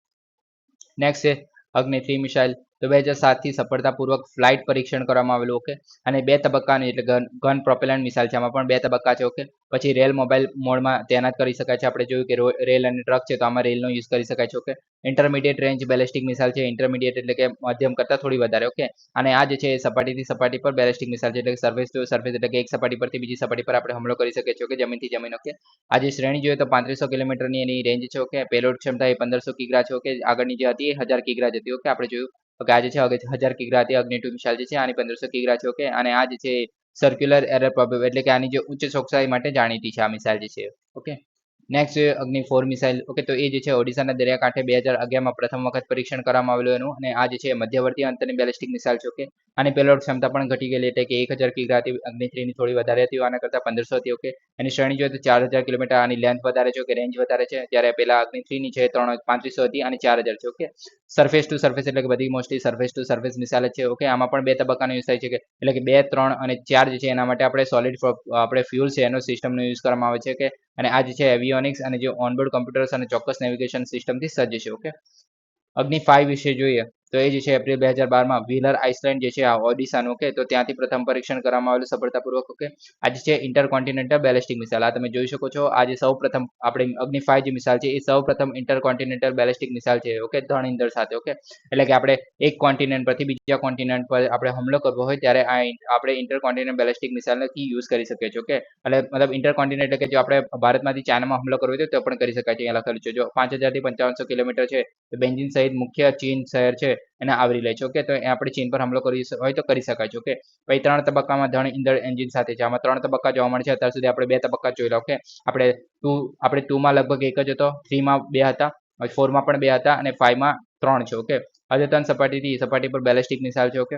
નેક્સ્ટ છે અગ્નિ 3 મિસાઇલ. તો 2007 થી સફળતાપૂર્વક ફ્લાઇટ પરીક્ષણ કરવામાં આવેલું. ઓકે, અને 2 તબક્કાની એટલે ગન પ્રોપેલન્ટ મિસાઇલ છે, આમાં પણ 2 તબક્કા છે. ઓકે, પછી રેલ મોબાઈલ મોડમાં તૈનાત કરી શકાય છે. આપણે જોયું કે રેલ અને ટ્રક છે, તો આમાં રેલનો યુઝ કરી શકાય છે. Okay, intermediate range ballistic missile છે, ઇન્ટરમીડિયેટ એટલે કે મધ્યમ કરતાં થોડી વધારે. ઓકે, અને આ જે છે એ સપાટીથી સપાટી પર બેલિસ્ટિક મિસાઇલ છે, એટલે કે સર્ફેસ ટુ સર્ફેસ, એટલે કે એક સપાટી પરથી બીજી સપાટી પર આપણે હુમલો કરી શકીએ છીએ. ઓકે, જમીનથી જમીન. ઓકે, આ જે શ્રેણી જોઈએ તો 3500 કિલોમીટરની એની રેન્જ છે. ઓકે, પેલોડ ક્ષમતા એ 1500 કિગ્રા છે. ઓકે, આગળની જે હતી એ 1000 કિગ્રા જ હતી. ઓકે, આપણે જોયું. ઓકે, આ જે છે 1000 કિગ્રા હતી અગ્નિ 2 મિસાઇલ જે છે, આની 1500 કિગ્રા છે. ઓકે, અને આ જે છે સર્ક્યુલર એરર પ્રોબેબલ એટલે કે આની જે ઉચ્ચ ચોકસાઈ માટે જાણીતી છે આ મિસાઇલ જે છે. ઓકે, નેક્સ્ટ અગ્નિ 4 મિસાઇલ. ઓકે, તો એ જે છે ઓડિશાના દરિયાકાંઠે 2011માં પ્રથમ વખત પરીક્ષણ કરવામાં આવેલું એનું, અને આ જે છે મધ્યવર્તી અંતરની બેલિસ્ટિક મિસાઇલ છે. ઓકે, આની પેલોડ ક્ષમતા પણ ઘટી ગયેલી, એટલે કે 1000 કિગ્રા હતી, અગ્નિ 3 ની થોડી વધારે હતી, આના કરતાં 1500 હતી. ઓકે, એની શ્રેણી જોઈએ તો 4000 કિલોમીટર, આની લેન્થ વધારે છે. ઓકે, રેન્જ વધારે છે, જ્યારે પેલા અગ્નિ 3 ની છે 3500 હતી અને 4000 છે. ઓકે, સરફેસ ટુ સરફેસ એટલે કે બધી mostly surface two surface missile છે. ઓકે, આમાં પણ 2 તબક્કાનો યુઝ થાય છે, કે એટલે કે 2, 3 અને 4 જે છે એના માટે આપણે સોલિડ આપણે ફ્યુલ છે એનો સિસ્ટમનો યુઝ કરવામાં આવે છે. કે અને આ જે છે એવિયોનિક્સ અને જે ઓનબોર્ડ કમ્પ્યુટર્સ અને ચોક્કસ નેવિગેશન સિસ્ટમથી સજ્જ છે. ઓકે, અગ્નિ 5 વિશે જોઈએ તો એ જે છે એપ્રિલ 2012માં વ્હીલર આઇસલેન્ડ જે છે આ ઓડિશાનું. ઓકે, તો ત્યાંથી પ્રથમ પરીક્ષણ કરવામાં આવેલું સફળતાપૂર્વક. ઓકે, આ જે છે ઇન્ટરકોન્ટિનેન્ટલ બેલિસ્ટિક મિસાઇલ, આ તમે જોઈ શકો છો. આજે સૌ પ્રથમ આપણે અગ્નિ 5 જે મિસાઇલ છે એ સૌ પ્રથમ ઇન્ટરકોન્ટિનેન્ટલ બેલિસ્ટિક મિસાઇલ છે. ઓકે, ધન ઇંધણ સાથે. ઓકે, એટલે કે આપણે એક કોન્ટિનેન્ટ પરથી બીજા કોન્ટિનેન્ટ પર આપણે હુમલો કરવો હોય ત્યારે આ આપણે ઇન્ટરકોન્ટિનેન્ટ બેલિસ્ટિક મિસાઇલથી યુઝ કરી શકીએ છીએ. ઓકે, એટલે મતલબ ઇન્ટરકોન્ટિનેન્ટ એટલે કે જો આપણે ભારતમાંથી ચાઇનામાં હુમલો કરવો હોય તો પણ કરી શકાય છે. અહીંયા લખેલું છે જો 5000 થી 5500 કિલોમીટર છે તો બેન્જીન સહિત મુખ્ય ચીન શહેર છે એને આવરી લે છે. ઓકે, તો આપણે ચીન પર હુમલો કરી હોય તો કરી શકાય છે. ઓકે, પછી 3 તબક્કામાં ધન ઇંધણ એન્જિન સાથે છે. આમાં 3 તબક્કા જોવા મળે છે. અત્યાર સુધી આપણે 2 તબક્કા જોઈ લો. ઓકે, આપણે 2 માં લગભગ એક જ હતો, 3 માં 2 હતા, 4 માં પણ 2 હતા અને 5 માં 3 છે. ઓકે, અદ્યતન સપાટીથી સપાટી પર બેલિસ્ટિક મિસાઇલ છે. ઓકે,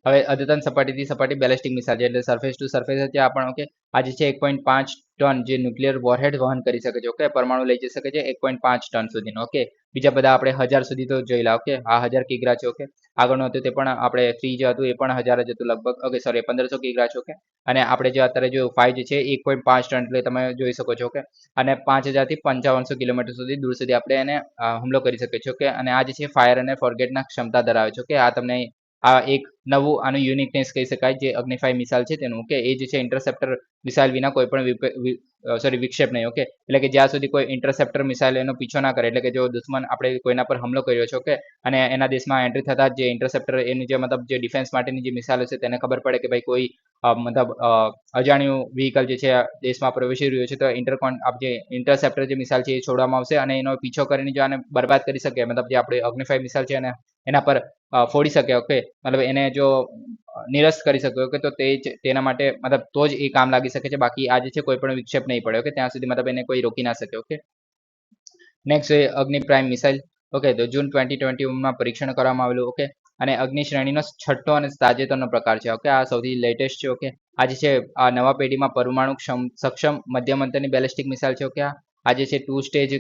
હવે અદ્યતન સપાટીથી સપાટી બેલિસ્ટિક મિસાઇલ છે, એટલે સરફેસ ટુ સરફેસ છે આ પણ. ઓકે, આ જે છે 1.5 ટન જે ન્યુક્લિયર વોરહેડ વહન કરી શકે છે. ઓકે, પરમાણુ લઈ જઈ શકે છે 1.5 ટન સુધીનો. ઓકે, બીજા બધા આપણે 1000 સુધી તો જોઈ લા. ઓકે, આ 1000 કિગ્રા છે. ઓકે, આગળનું હતું તે પણ આપણે 3 જે હતું એ પણ 1000 જ હતું લગભગ. ઓકે, સોરી 1500 કિગ્રા છે. ઓકે, અને આપણે જે અત્યારે જો 5 જે છે 1.5 ટન એટલે તમે જોઈ શકો છો. ઓકે, અને 5000 થી 5500 કિલોમીટર સુધી દૂર સુધી આપણે એને હુમલો કરી શકીએ છીએ. ઓકે, અને આ જે છે ફાયર અને ફોરગેટના ક્ષમતા ધરાવે છે. ઓકે, આ તમને આ એક નવું આનું યુનિકનેસ કહી શકાય જે અગ્નિ 5 મિસાઇલ છે તેનું. ઓકે, એ જે છે ઇન્ટરસેપ્ટર મિસાઇલ વિના કોઈ પણ વિક્ષેપ નહીં. ઓકે, એટલે કે જ્યાં સુધી કોઈ ઇન્ટરસેપ્ટર મિસાઇલ એનો પીછો ના કરે, એટલે કે જો દુશ્મન આપણે કોઈના પર હુમલો કર્યો છે. ઓકે, અને એના દેશમાં એન્ટ્રી થતા જે ઇન્ટરસેપ્ટર એની જે મતલબ જે ડિફેન્સ માટેની જે મિસાઇલ છે તેને ખબર પડે કે ભાઈ કોઈ મતલબ અજાણ્યું વ્હીકલ જે છે દેશમાં પ્રવેશી રહ્યું છે, તો જે ઇન્ટરસેપ્ટર જે મિસાઇલ છે એ છોડવામાં આવશે અને એનો પીછો કરીને જો આને બરબાદ કરી શકે, મતલબ જે આપણે અગ્નિ 5 મિસાઇલ છે એના પર ફોડી શકે. ઓકે, મતલબ એને જો નિરસ્ત કરી શકે. ઓકે, તો તેના માટે મતલબ તો જ એ કામ લાગી શકે છે, બાકી આ જે છે કોઈ પણ વિક્ષેપ નહીં પડે. ઓકે, ત્યાં સુધી મતલબ એને કોઈ રોકી ના શકે. ઓકે, નેક્સ્ટ છે અગ્નિ પ્રાઇમ મિસાઇલ. ઓકે, તો જૂન 2021માં પરીક્ષણ કરવામાં આવેલું. ઓકે, અને અગ્નિ શ્રેણીનો છઠ્ઠો અને તાજેતરનો પ્રકાર છે. ઓકે, આ સૌથી લેટેસ્ટ છે. ઓકે, આ જે છે આ નવા પેઢીમાં પરમાણુ સક્ષમ મધ્યમ અંતરની બેલિસ્ટિક મિસાઇલ છે. ઓકે, આ જે છે 2 સ્ટેજ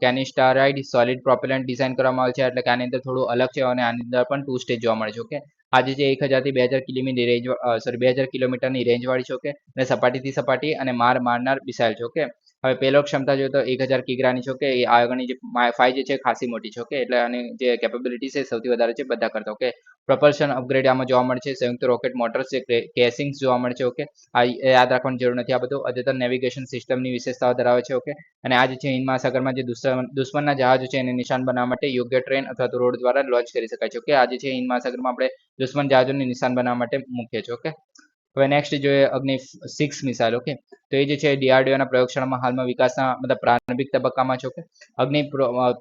કેનિસ્ટારાઇડ સોલિડ પ્રોપેલન્ટ ડિઝાઇન કરવામાં આવે છે, એટલે કે આની અંદર થોડું અલગ છે અને આની અંદર પણ 2 સ્ટેજ જોવા મળે છે. ઓકે, આ જે છે 1000 થી 2000 કિલોમીટરની રેન્જ 2000 કિલોમીટરની રેન્જ વાળી છે. ઓકે, અને સપાટીથી સપાટી અને મારનાર મિસાઇલ છે. ઓકે, હવે પેલોડ ક્ષમતા જોઈએ તો 1000 કિગ્રાની છે. ઓકે, એ આગળની જે 5 જે છે ખાસી મોટી છે. ઓકે, એટલે આની જે કેપેબિલિટી છે સૌથી વધારે છે બધા કરતા. ઓકે, પ્રપલ્શન અપગ્રેડ આમાં જોવા મળે છે, સંયુક્ત રોકેટ મોટર્સ છે, કેસિંગ્સ જોવા મળે છે. ઓકે, આ યાદ રાખવાની જરૂર નથી. આ બધું અદ્યતન નેવિગેશન સિસ્ટમની વિશેષતાઓ ધરાવે છે. ઓકે, અને આ જે છે હિન્દ મહાસાગરમાં જે દુશ્મનના જહાજો છે એને નિશાન બનાવવા માટે યોગ્ય ટ્રેન અથવા તો રોડ દ્વારા લોન્ચ કરી શકાય છે. ઓકે, આ જે છે હિન્દ મહાસાગરમાં આપણે દુશ્મન જહાજોને નિશાન બનાવવા માટે મૂકીએ છીએ. ઓકે, હવે નેક્સ્ટ જોઈએ અગ્નિ 6 મિસાઇલ. ઓકે, તો એ જે છે ડીઆરડીઓના પ્રયોગશાળામાં હાલમાં વિકાસના મતલબ પ્રારંભિક તબક્કામાં છે. ઓકે, અગ્નિ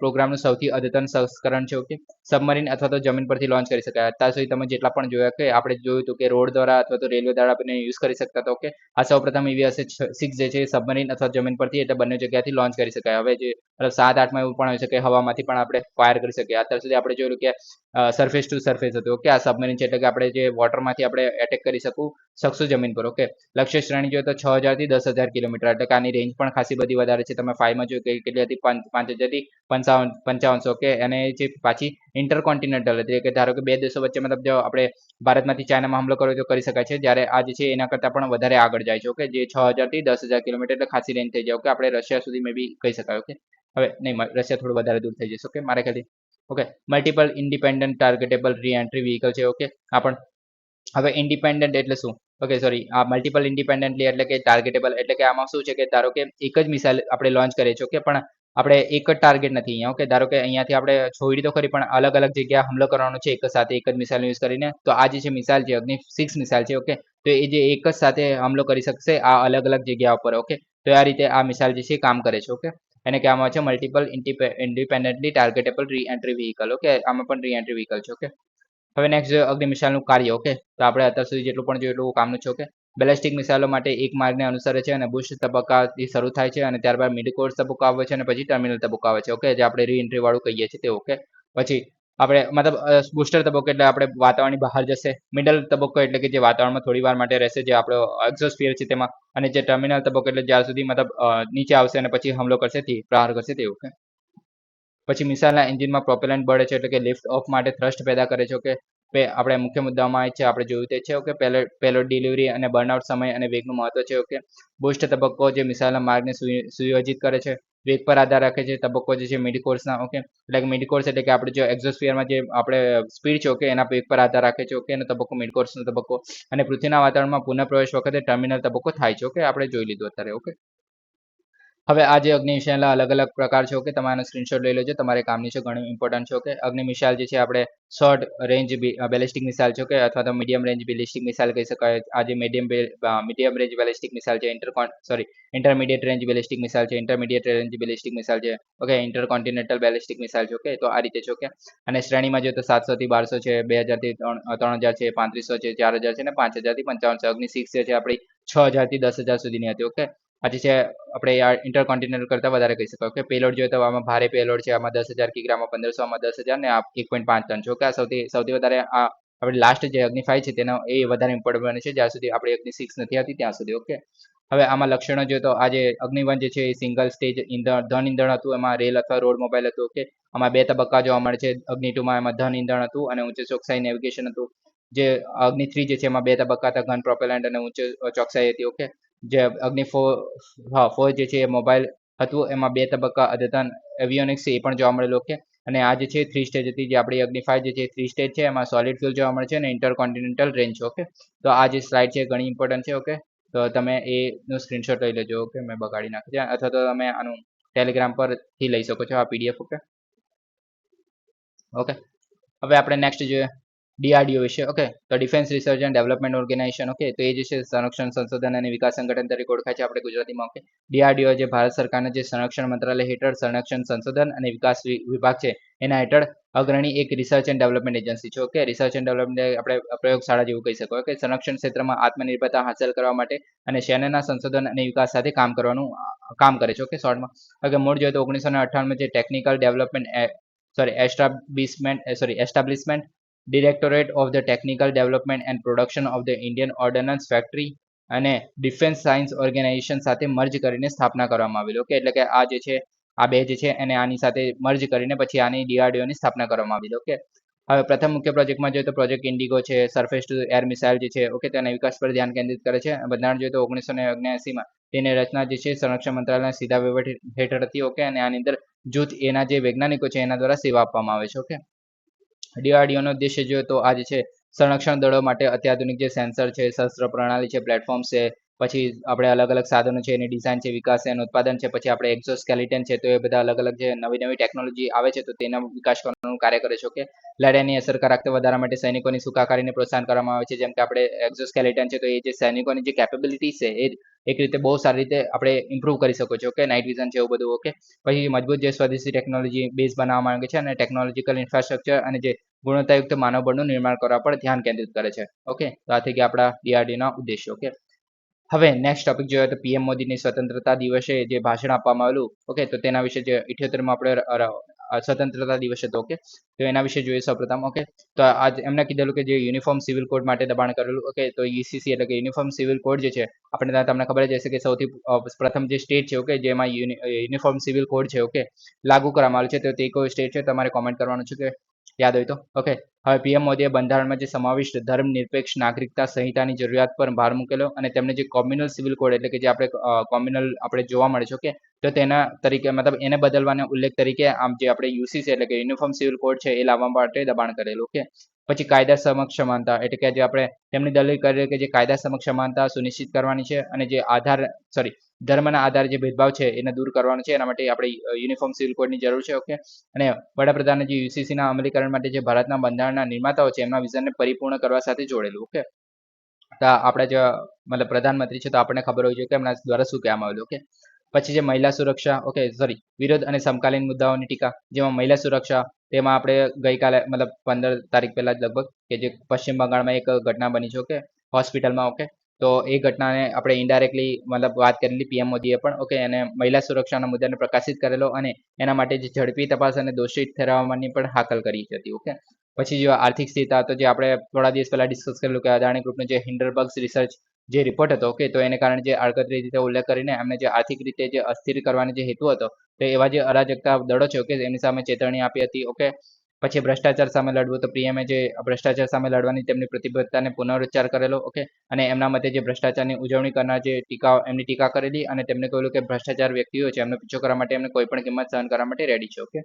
પ્રોગ્રામનું સૌથી અદ્યતન સંસ્કરણ છે. ઓકે, સબમરીન અથવા તો જમીન પરથી લોન્ચ કરી શકાય. અત્યાર સુધી તમે જેટલા પણ જોયા કે આપણે જોયું હતું કે રોડ દ્વારા અથવા તો રેલવે દ્વારા આપણે યુઝ કરી શકતા હતા. ઓકે, આ સૌપ્રથમ એવી હશે 6 જે છે સબમરીન અથવા જમીન પરથી એટલે બંને જગ્યાથી લોન્ચ કરી શકાય. હવે જે મતલબ 7-8 માં એવું પણ હોય છે કે હવામાંથી પણ આપણે ફાયર કરી શકીએ. અત્યાર સુધી આપણે જોયું કે સરફેસ ટુ સરફેસ હતું. ઓકે, આ સબમરીન છે એટલે કે આપણે જે વોટરમાંથી આપણે એટેક કરી શકશું જમીન પર. ઓકે, લક્ષ્ય શ્રેણી જોઈએ તો 6000 થી 10000 કિલોમીટર, એટલે કે આની રેન્જ પણ ખાસી બધી વધારે છે. તમે 5 માં જોયું કે કેટલી હતી 5000 થી 5500. ઓકે, અને જે પાછી ઇન્ટરકોન્ટિનેન્ટલ હતી કે ધારો કે બે દેશો વચ્ચે મતલબ જો આપણે ભારતમાંથી ચાઇનામાં હુમલો કરવો તો કરી શકાય છે, જ્યારે આ જે છે એના કરતાં પણ વધારે આગળ જાય છે. ઓકે, જે 6000 થી 10000 કિલોમીટર એટલે ખાસી રેન્જ થઈ જાય. ઓકે, આપણે રશિયા સુધી મે બી કહી શકાય. ઓકે, હવે નહીં રશિયા થોડું વધારે દૂર થઈ જશે. ઓકે, મારા ખ્યાલથી ઓકે, મલ્ટિપલ ઇન્ડિપેન્ડન્ટ ટાર્ગેટેબલ રી એન્ટ્રી વ્હીકલ છે. ઓકે, આ પણ હવે ઇન્ડિપેન્ડન્ટ એટલે શું? ઓકે, સોરી, આ મલ્ટિપલ ઇન્ડિપેન્ડન્ટલી એટલે કે ટાર્ગેટેબલ એટલે કે આમાં શું છે કે ધારો કે એક જ મિસાઇલ આપણે લોન્ચ કરીએ છીએ. ઓકે, પણ આપણે એક જ ટાર્ગેટ નથી અહીંયા. ઓકે, ધારો કે અહીંયાથી આપણે છોડી તો ખરી, પણ અલગ અલગ જગ્યા હુમલો કરવાનો છે એક જ સાથે એક જ મિસાઇલ યુઝ કરીને. તો આ જે છે મિસાઇલ છે અગ્નિ 6 મિસાઇલ છે. ઓકે, તો એ જે એક જ સાથે હુમલો કરી શકશે આ અલગ અલગ જગ્યા ઉપર. ઓકે, તો આ રીતે આ મિસાઇલ જે છે કામ કરે છે. ઓકે, એને કહેવામાં આવે છે મલ્ટિપલ ઇન્ડિપેન્ડન્ટલી ટાર્ગેટેબલ રી એન્ટ્રી વ્હીકલ. ઓકે, આમાં પણ રી એન્ટ્રી વ્હીકલ છે. ઓકે, હવે નેક્સ્ટ અગ્નિ મિસાઇલનું કાર્ય. ઓકે, તો આપણે અત્યાર સુધી જેટલું પણ જોયું એટલું કામનું છે. ઓકે, બેલેસ્ટિક મિસાઇલો માટે એક માર્ગને અનુસરે છે અને બુસ્ટ તબક્કાથી શરૂ થાય છે અને ત્યારબાદ મિડ કોર્સ તબક્કો આવે છે અને પછી ટર્મિનલ તબક્કો આવે છે. ઓકે, જે આપણે રી એન્ટ્રી વાળું કહીએ છીએ તે. ઓકે, પછી આપણે મતલબ બુસ્ટર તબક્કો એટલે આપણે વાતાવરણની બહાર જશે. મિડલ તબક્કો એટલે કે જે વાતાવરણમાં થોડી વાર માટે રહેશે, જે આપણો એક્ઝોસ્ફિયર છે તેમાં. અને જે ટર્મિનલ તબક્કો એટલે જ્યાં સુધી મતલબ નીચે આવશે અને પછી હુમલો કરશે તે પ્રહાર કરશે તે. ઓકે, પછી મિસાઇલના એન્જિનમાં પ્રોપેલન્ટ બળે છે એટલે કે લિફ્ટ ઓફ માટે થ્રસ્ટ પેદા કરે છે. ઓકે, આપણે મુખ્ય મુદ્દામાં આવે છે આપણે જોયું તે છે. ઓકે, પેલોડ ડિલિવરી અને બર્નઆઉટ સમય અને વેગનું મહત્વ છે. ઓકે, બુસ્ટ તબક્કો જે મિસાઇલના માર્ગને સુયોજિત કરે છે. વેગ પર આધાર રાખે છે. તબક્કો જે છે મિડ કોર્સના. ઓકે, એટલે કે મિડ કોર્સ એટલે કે આપણે જે એક્ઝોસ્ફિયરમાં જે આપણે સ્પીડ છે. ઓકે, એના વેગ પર આધાર રાખે છે. ઓકે, એનો તબક્કો મિડ કોર્સનો તબક્કો. અને પૃથ્વીના વાતાવરણમાં પુનઃ પ્રવેશ વખતે ટર્મિનલ તબક્કો થાય છે. ઓકે, આપણે જોઈ લીધું અત્યારે. ઓકે, હવે આ જે અગ્નિ મિસાઇલના અલગ અલગ પ્રકાર છે. ઓકે, તમારે સ્ક્રીનશોટ લઈ લેજો, તમારે કામની છે, ઘણું ઇમ્પોર્ટન્ટ છે. ઓકે, અગ્નિ મિસાઇલ જે છે આપણે શોર્ટ રેન્જ બેલિસ્ટિક મિસાઇલ છે. ઓકે, અથવા તો મીડિયમ રેન્જ બેલિસ્ટિક મિસાઇલ કહી શકાય. આ જે મીડિયમ રેન્જ બેલિસ્ટિક મિસાઇલ છે ઇન્ટરમીડિયેટ રેન્જ બેલિસ્ટિક મિસાઇલ છે, ઇન્ટરમીડિયેટ રેન્જ બેલિસ્ટિક મિસાઇલ છે. ઓકે, ઇન્ટરકોન્ટિનેન્ટલ બેલિસ્ટિક મિસાઇલ છે. ઓકે, તો આ રીતે છે. ઓકે, અને શ્રેણીમાં જોઈએ તો 700 થી 1200 છે, 2000 થી 3000 છે, 3500 છે, 4000 છે અને 5000 થી 55 છે. અગ્નિ 6 છે આપણી 6000 થી 10000 સુધીની હતી. ઓકે, આજે છે આપણે ઇન્ટરકોન્ટિનેન્ટલ કરતાં વધારે કહી શકાય. ઓકે, પેલોડ જોઈએ તો આમાં ભારે પેલોડ છે, આમાં 10,000 કિગ્રામાં 1500, આમાં 10,000 ને આ 1.5 ટન છે. ઓકે, આ સૌથી વધારે આ આપણે લાસ્ટ જે અગ્નિ 5 છે તેનો એ વધારે ઇમ્પોર્ટન્ટ બને છે જ્યાં સુધી આપણે અગ્નિ 6 નથી આવતી ત્યાં સુધી. ઓકે, હવે આમાં લક્ષણો જોઈએ તો આ જે અગ્નિ 1 જે છે એ સિંગલ સ્ટેજ ધન ઇંધણ હતું, એમાં રેલ અથવા રોડ મોબાઈલ હતું. ઓકે, આમાં 2 તબક્કા જોવા મળે છે. અગ્નિ 2 માં એમાં ધન ઇંધણ હતું અને ઉચ્ચ ચોકસાઈ નેવિગેશન હતું. જે અગ્નિ 3 જે છે એમાં 2 તબક્કા હતા, ઘન પ્રોપેલન્ટ અને ઉચ્ચ ચોકસાઈ હતી. ઓકે, જે અગ્નિ 4 જે છે એ મોબાઈલ હતું, એમાં 2 તબક્કા અદ્યતન એવિયોનિક્સ એ પણ જોવા મળેલું. ઓકે, અને આ જે છે 3 સ્ટેજ હતી, જે આપણી અગ્નિ 5 જે છે 3 સ્ટેજ છે, એમાં સોલિડ ફ્યુલ જોવા મળે છે અને ઇન્ટરકોન્ટિનેન્ટલ રેન્જ છે. ઓકે, તો આ જે સ્લાઇડ છે ઘણી ઇમ્પોર્ટન્ટ છે. ઓકે, તો તમે એનું સ્ક્રીનશોટ લઈ લેજો. ઓકે, મેં બગાડી નાખી છે, અથવા તો તમે આનું ટેલિગ્રામ પરથી લઈ શકો છો આ પીડીએફ. ઓકે, ઓકે, હવે આપણે નેક્સ્ટ જોઈએ ડીઆરડીઓ વિશે. ઓકે, તો defence research and development organisation. Okay, તો એ જે છે સંરક્ષણ સંશોધન અને વિકાસ સંગઠન તરીકે ઓળખાય છે આપણે ગુજરાતીમાં. ઓકે, ડીઆરડીઓ જે ભારત સરકારના જે સંરક્ષણ મંત્રાલય હેઠળ સંરક્ષણ સંશોધન અને વિકાસ વિભાગ છે એના હેઠળ અગ્રણી એક રિસર્ચ એન્ડ ડેવલપમેન્ટ એજન્સી છે. ઓકે, રિસર્ચ એન્ડ ડેવલપમેન્ટ આપણે પ્રયોગશાળા જેવું કહી શકો. ઓકે, સંરક્ષણ ક્ષેત્રમાં આત્મનિર્ભરતા હાંસલ કરવા માટે અને સૈન્યના સંશોધન અને વિકાસ સાથે કામ કરવાનું કામ કરે છે. ઓકે, શોર્ટમાં. ઓકે, મૂળ જોઈએ તો 1998 જે technical development establishment directorate of the technical development and production of the Indian ordnance factory અને ડિફેન્સ સાયન્સ ઓર્ગેનાઇઝેશન સાથે મર્જ કરીને સ્થાપના કરવામાં આવેલી. ઓકે, એટલે કે આ જે છે આ બે જે છે એને આની સાથે મર્જ કરીને પછી આની ડીઆરડીઓની સ્થાપના કરવામાં આવેલી. ઓકે, હવે પ્રથમ મુખ્ય પ્રોજેક્ટમાં જોઈએ તો પ્રોજેક્ટ ઇન્ડિગો છે, સરફેસ ટુ એર મિસાઇલ જે છે. ઓકે, તેના વિકાસ પર ધ્યાન કેન્દ્રિત કરે છે. બંધારણ જોઈએ તો 1979માં તેની રચના જે છે સંરક્ષણ મંત્રાલયના સીધા વહીવટ હેઠળ હતી. ઓકે, અને આની અંદર જૂથ એના જે વૈજ્ઞાનિકો છે એના દ્વારા સેવા આપવામાં આવે છે. ઓકે, ડીઆરડીઓનો ઉદ્દેશ્ય જોઈએ તો આ જે છે સંરક્ષણ દળો માટે અત્યાધુનિક જે સેન્સર છે, શસ્ત્ર પ્રણાલી છે, પ્લેટફોર્મ છે, પછી આપણે અલગ અલગ સાધનો છે એની ડિઝાઇન છે, વિકાસ છે અને ઉત્પાદન છે, પછી આપણે એક્ઝોસ્કેલેટન છે, તો એ બધા અલગ અલગ જે નવી ટેકનોલોજી આવે છે તો તેના વિકાસ કરવાનું કાર્ય કરે છે. ઓકે, લડાઈની અસરકારકતા વધારવા માટે સૈનિકોની સુખાકારીને પ્રોત્સાહન કરવામાં આવે છે. જેમ કે આપણે એક્ઝોસ્કેલેટન છે તો એ જે સૈનિકોની જે કેપેબિલિટી છે એ એક રીતે બહુ સારી રીતે આપણે ઇમ્પ્રૂવ કરી શકો છો. ઓકે, નાઇટ વિઝન છે એવું બધું. ઓકે, પછી મજબૂત જે સ્વદેશી ટેકનોલોજી બેઝ બનાવવા માંગે છે અને ટેકનોલોજીકલ ઇન્ફ્રાસ્ટ્રક્ચર અને જે ગુણવત્તાયુક્ત માનવ બળનું નિર્માણ કરવા પર ધ્યાન કેન્દ્રિત કરે છે. ઓકે, તો આ થઈ ગયા આપણા ડીઆરડીઓના ઉદ્દેશ્યો. ઓકે, હવે નેક્સ્ટ ટોપિક જોઈએ તો પીએમ મોદીની સ્વતંત્રતા દિવસે જે ભાષણ આપવામાં આવેલું. ઓકે, તો તેના વિશે જે 78માં આપણે સ્વતંત્રતા દિવસ હતો. ઓકે, તો એના વિશે જોઈએ સૌપ્રથમ. ઓકે, તો આજ એમને કીધેલું કે જે યુનિફોર્મ સિવિલ કોડ માટે દબાણ કરેલું. ઓકે, તો યુસીસી એટલે કે યુનિફોર્મ સિવિલ કોડ જે છે આપણે તમને ખબર જ હશે કે સૌથી પ્રથમ જે સ્ટેટ છે. ઓકે, જેમાં યુનિફોર્મ સિવિલ કોડ છે. ઓકે, લાગુ કરવામાં આવે છે તો તે કોઈ સ્ટેટ છે તમારે કોમેન્ટ કરવાનું છે કે યાદ હોય તો. ઓકે, હવે પીએમ મોદીએ બંધારણમાં જે સમાવિષ્ટ ધર્મ નિરપેક્ષ નાગરિકતા સંહિતાની જરૂરિયાત પર ભાર મૂકેલો અને તેમને જે કોમ્યુનલ સિવિલ કોડ એટલે કે જે આપણે કોમ્યુનલ આપણે જોવા મળે છે ઓકે, તો તેના તરીકે મતલબ એને બદલવાના ઉલ્લેખ તરીકે આમ જે આપણે યુસીસી એટલે કે યુનિફોર્મ સિવિલ કોડ છે એ લાવવા માટે દબાણ કરેલું. ઓકે, પછી કાયદા સમક્ષ સમાનતા એટલે કે જે આપણે તેમની દલીલ કરી કે જે કાયદા સમક્ષ સમાનતા સુનિશ્ચિત કરવાની છે અને જે ધર્મના આધારે જે ભેદભાવ છે એને દૂર કરવાનો છે. એના માટે આપણે યુનિફોર્મ સિવિલ કોડની જરૂર છે. ઓકે, અને વડાપ્રધાને જે યુસીસીના અમલીકરણ માટે જે ભારતના બંધારણના નિર્માતાઓ છે એમના વિઝનને પરિપૂર્ણ કરવા સાથે જોડેલું. ઓકે, તો આપણા જે મતલબ પ્રધાનમંત્રી છે તો આપણને ખબર હોવી જોઈએ કે એમના દ્વારા શું કહેવામાં આવેલું. ઓકે, પછી જે મહિલા સુરક્ષા વિરોધ અને સમકાલીન મુદ્દાઓની ટીકા, જેમાં મહિલા સુરક્ષા તેમાં આપણે ગઈકાલે મતલબ 15 તારીખ પહેલા જ લગભગ કે જે પશ્ચિમ બંગાળમાં એક ઘટના બની છે. ઓકે, હોસ્પિટલમાં. ઓકે, તો એ ઘટનાને આપણે ઇનડાયરેક્ટલી મતલબ વાત કરેલી પીએમ મોદીએ પણ. ઓકે, અને મહિલા સુરક્ષાના મુદ્દાને પ્રકાશિત કરેલો અને એના માટે જે ઝડપી તપાસ અને દોષિત ઠેરવવાની પણ હાકલ કરી હતી. ઓકે, પછી જો આર્થિક સ્થિરતા તો જે આપણે થોડા દિવસ પહેલા ડિસ્કસ કરેલું કે અદાણી ગ્રુપનો જે હિન્ડરબર્ગ્સ રિસર્ચ જે રિપોર્ટ હતો. ઓકે, તો એને કારણે જે આડકતરી રીતે ઉલ્લેખ કરીને એમને જે આર્થિક રીતે જે અસ્થિર કરવાનો જે હેતુ હતો તો એવા જે અરાજકતા દળો છે ઓકે એની સામે ચેતવણી આપી હતી. ઓકે, પછી ભ્રષ્ટાચાર સામે લડવું તો પીએમએ જે ભ્રષ્ટાચાર સામે લડવાની તેમની પ્રતિબદ્ધતાને પુનરુચ્ચાર કરેલો. ઓકે, અને એમના મતે જે ભ્રષ્ટાચારની ઉજવણી કરનાર જે એમની ટીકા કરેલી અને તેમને કહ્યું કે ભ્રષ્ટાચાર વ્યક્તિઓ છે એમનો પીછો કરવા માટે એમને કોઈ પણ કિંમત સહન કરવા માટે રેડી છે. ઓકે,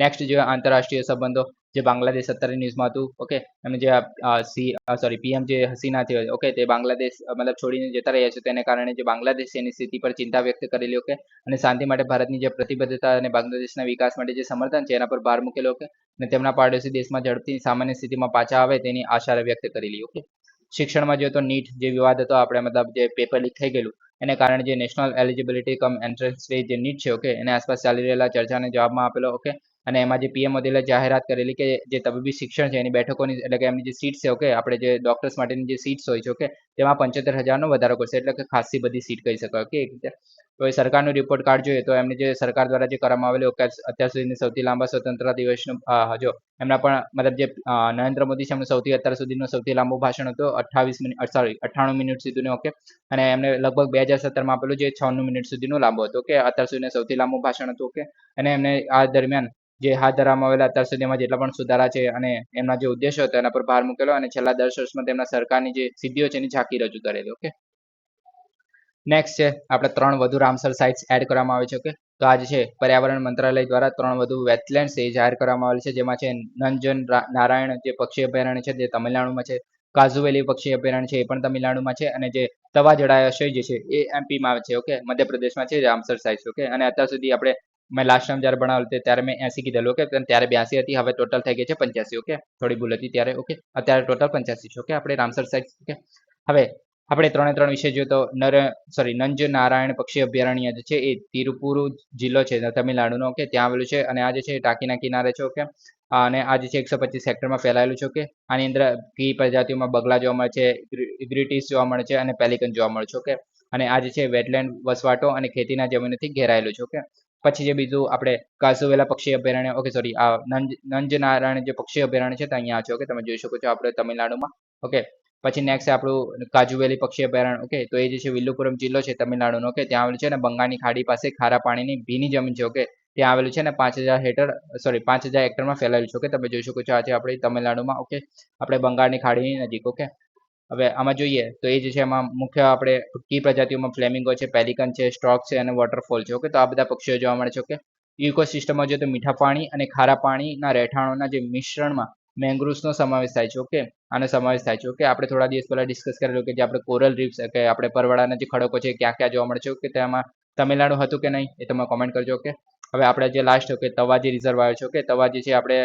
નેક્સ્ટ જે આંતરરાષ્ટ્રીય સંબંધો જે બાંગ્લાદેશ અત્યારે ન્યૂઝમાં હતું. ઓકે, એમને જે પીએમ જે હસીના છે ઓકે તે બાંગ્લાદેશ મતલબ છોડીને જતા રહ્યા છે તેને કારણે જે બાંગ્લાદેશ એની સ્થિતિ પર ચિંતા વ્યક્ત કરેલી. ઓકે, અને શાંતિ માટે ભારતની જે પ્રતિબદ્ધતા અને બાંગ્લાદેશના વિકાસ માટે જે સમર્થન છે એના પર ભાર મૂકેલો. ઓકે, અને તેમના પાડોશી દેશમાં ઝડપથી સામાન્ય સ્થિતિમાં પાછા આવે તેની આશા વ્યક્ત કરેલી. ઓકે, શિક્ષણમાં જોઈએ તો નીટ જે વિવાદ હતો આપણે મતલબ જે પેપર લીક થઈ ગયેલું એને કારણે જે નેશનલ એલિજિબિલિટી કમ એન્ટ્રન્સ જે નીટ છે ઓકે એને આસપાસ ચાલી રહેલા ચર્ચાને જવાબમાં આપેલો. ઓકે, અને એમાં જે પીએમ મોદીએ જાહેરાત કરેલી કે જે તબીબી શિક્ષણ છે એની બેઠકોની એટલે કે એમની જે સીટ છે ઓકે આપણે જે ડોક્ટર્સ માટેની જે સીટ્સ હોય છે ઓકે તેમાં 75,000નો વધારો કરશે એટલે કે ખાસી બધી સીટ કહી શકાય. ઓકે, એક રીતે તો એ સરકારનું રિપોર્ટ કાર્ડ જોઈએ તો એમની જે સરકાર દ્વારા જે કરવામાં આવેલું અત્યાર સુધીની સૌથી લાંબા સ્વતંત્રતા દિવસનું જો એમના પણ મતલબ જે નરેન્દ્ર મોદી છે એમનું અત્યાર સુધીનું સૌથી લાંબુ ભાષણ હતું 98 મિનિટ સુધીનું. ઓકે, અને એમને લગભગ 2017માં આપેલું જે 96 મિનિટ સુધીનું લાંબુ હતું. ઓકે, અત્યાર સુધીનું સૌથી લાંબુ ભાષણ હતું. ઓકે, અને એમને આ દરમિયાન જે હાથ ધરવામાં આવેલા અત્યાર સુધીમાં જેટલા પણ સુધારા છે અને એમના જે ઉદ્દેશો હતા એના પર ભાર મૂકેલો અને છેલ્લા 10 વર્ષમાં તેમના સરકારની જે સિદ્ધિઓ છે એની ઝાંખી રજૂ કરેલી. ઓકે, નેક્સ્ટ છે આપણે 3 વધુ રામસર સાઇટ્સ એડ કરવામાં આવે છે. ઓકે, તો આજે છે પર્યાવરણ મંત્રાલય દ્વારા 3 વધુ વેટલેન્ડ્સ એ જાહેર કરવામાં આવેલ છે જેમાં છે નંજન નારાયણ જે પક્ષી અભયારણ્ય છે તે તમિલનાડુમાં છે, કાઝુવેલી પક્ષી અભયારણ્ય છે એ પણ તમિલનાડુમાં છે, અને જે તવા જળાશય જે છે એ એમપીમાં છે. ઓકે, મધ્યપ્રદેશમાં છે રામસર સાઇટ્સ. ઓકે, અને અત્યાર સુધી આપણે મેં લાસ્ટ ટાઈમ જ્યારે ભણાવેલું ત્યારે મેં 80 કીધેલું. ઓકે, ત્યારે 82 હતી, હવે ટોટલ થઈ ગઈ છે 85. ઓકે, થોડી ભૂલ હતી ત્યારે. ઓકે, અત્યારે ટોટલ 85 છે. ઓકે, આપણે રામસર સાઇટ્સ. ઓકે, હવે આપણે 3 વિશે જોઈએ તો નંજ નારાયણ પક્ષી અભયારણ્ય જે છે એ તિરુપુરુ જિલ્લો છે તમિલનાડુનો. ઓકે, ત્યાં આવેલું છે અને આ જે છે ટાંકીના કિનારે છે. ઓકે, અને આ જે છે 125 હેક્ટરમાં ફેલાયેલું છે. ઓકે, આની અંદર કી પ્રજાતિઓમાં બગલા જોવા મળે છે, ઇગ્રિટીસ જોવા મળે છે અને પેલિકન જોવા મળે છે. ઓકે, અને આ જે છે વેટલેન્ડ વસવાટો અને ખેતીના જમીનોથી ઘેરાયેલું છે. ઓકે, પછી જે બીજું આપણે કાસુવેલા પક્ષી અભયારણ્ય આ નંજ નારાયણ જે પક્ષી અભયારણ્ય છે તે અહીંયા છે. ઓકે, તમે જોઈ શકો છો આપણે તમિલનાડુમાં. ઓકે, પછી નેક્સ્ટ છે આપણું કાજુવેલી પક્ષી અભયારણ્ય. ઓકે, તો એ જે છે વિલ્લુપુરમ જિલ્લો છે તમિલનાડુનો. ઓકે, ત્યાં આવેલું છે અને બંગાળની ખાડી પાસે ખારા પાણીની ભીની જમીન છે. ઓકે, ત્યાં આવેલું છે અને 5,000 હેક્ટરમાં ફેલાયેલું છે. ઓકે, તમે જોઈ શકો છો આજે આપણે તમિલનાડુમાં. ઓકે, આપણે બંગાળની ખાડીની નજીક. ઓકે, હવે આમાં જોઈએ તો એ જે છે એમાં મુખ્ય આપણે કી પ્રજાતિઓમાં ફ્લેમિંગો છે, પેલિકન છે, સ્ટ્રોક છે અને વોટરફોલ છે. ઓકે, તો આ બધા પક્ષીઓ જોવા મળે છે. ઓકે, ઇકોસિસ્ટમમાં જોઈએ તો મીઠા પાણી અને ખારા પાણીના રહેઠાણોના જે મિશ્રણમાં મેંગ્રુવ્સનો સમાવેશ થાય છે. ઓકે, આનો સમાવેશ થાય છે. ઓકે, આપણે થોડા દિવસ પહેલા ડિસ્કસ કરેલું કે જે આપણે કોરલ રીફ્સ કે આપણે પરવાળાના જે ખડકો છે ક્યાં ક્યાં જોવા મળે છે. ઓકે, તેમાં તમિલનાડુ હતું કે નહીં એ તમે કોમેન્ટ કરજો. ઓકે, હવે આપણે જે લાસ્ટ કે તવાજી રિઝર્વ આવ્યો છે. ઓકે, તવાજી છે આપણે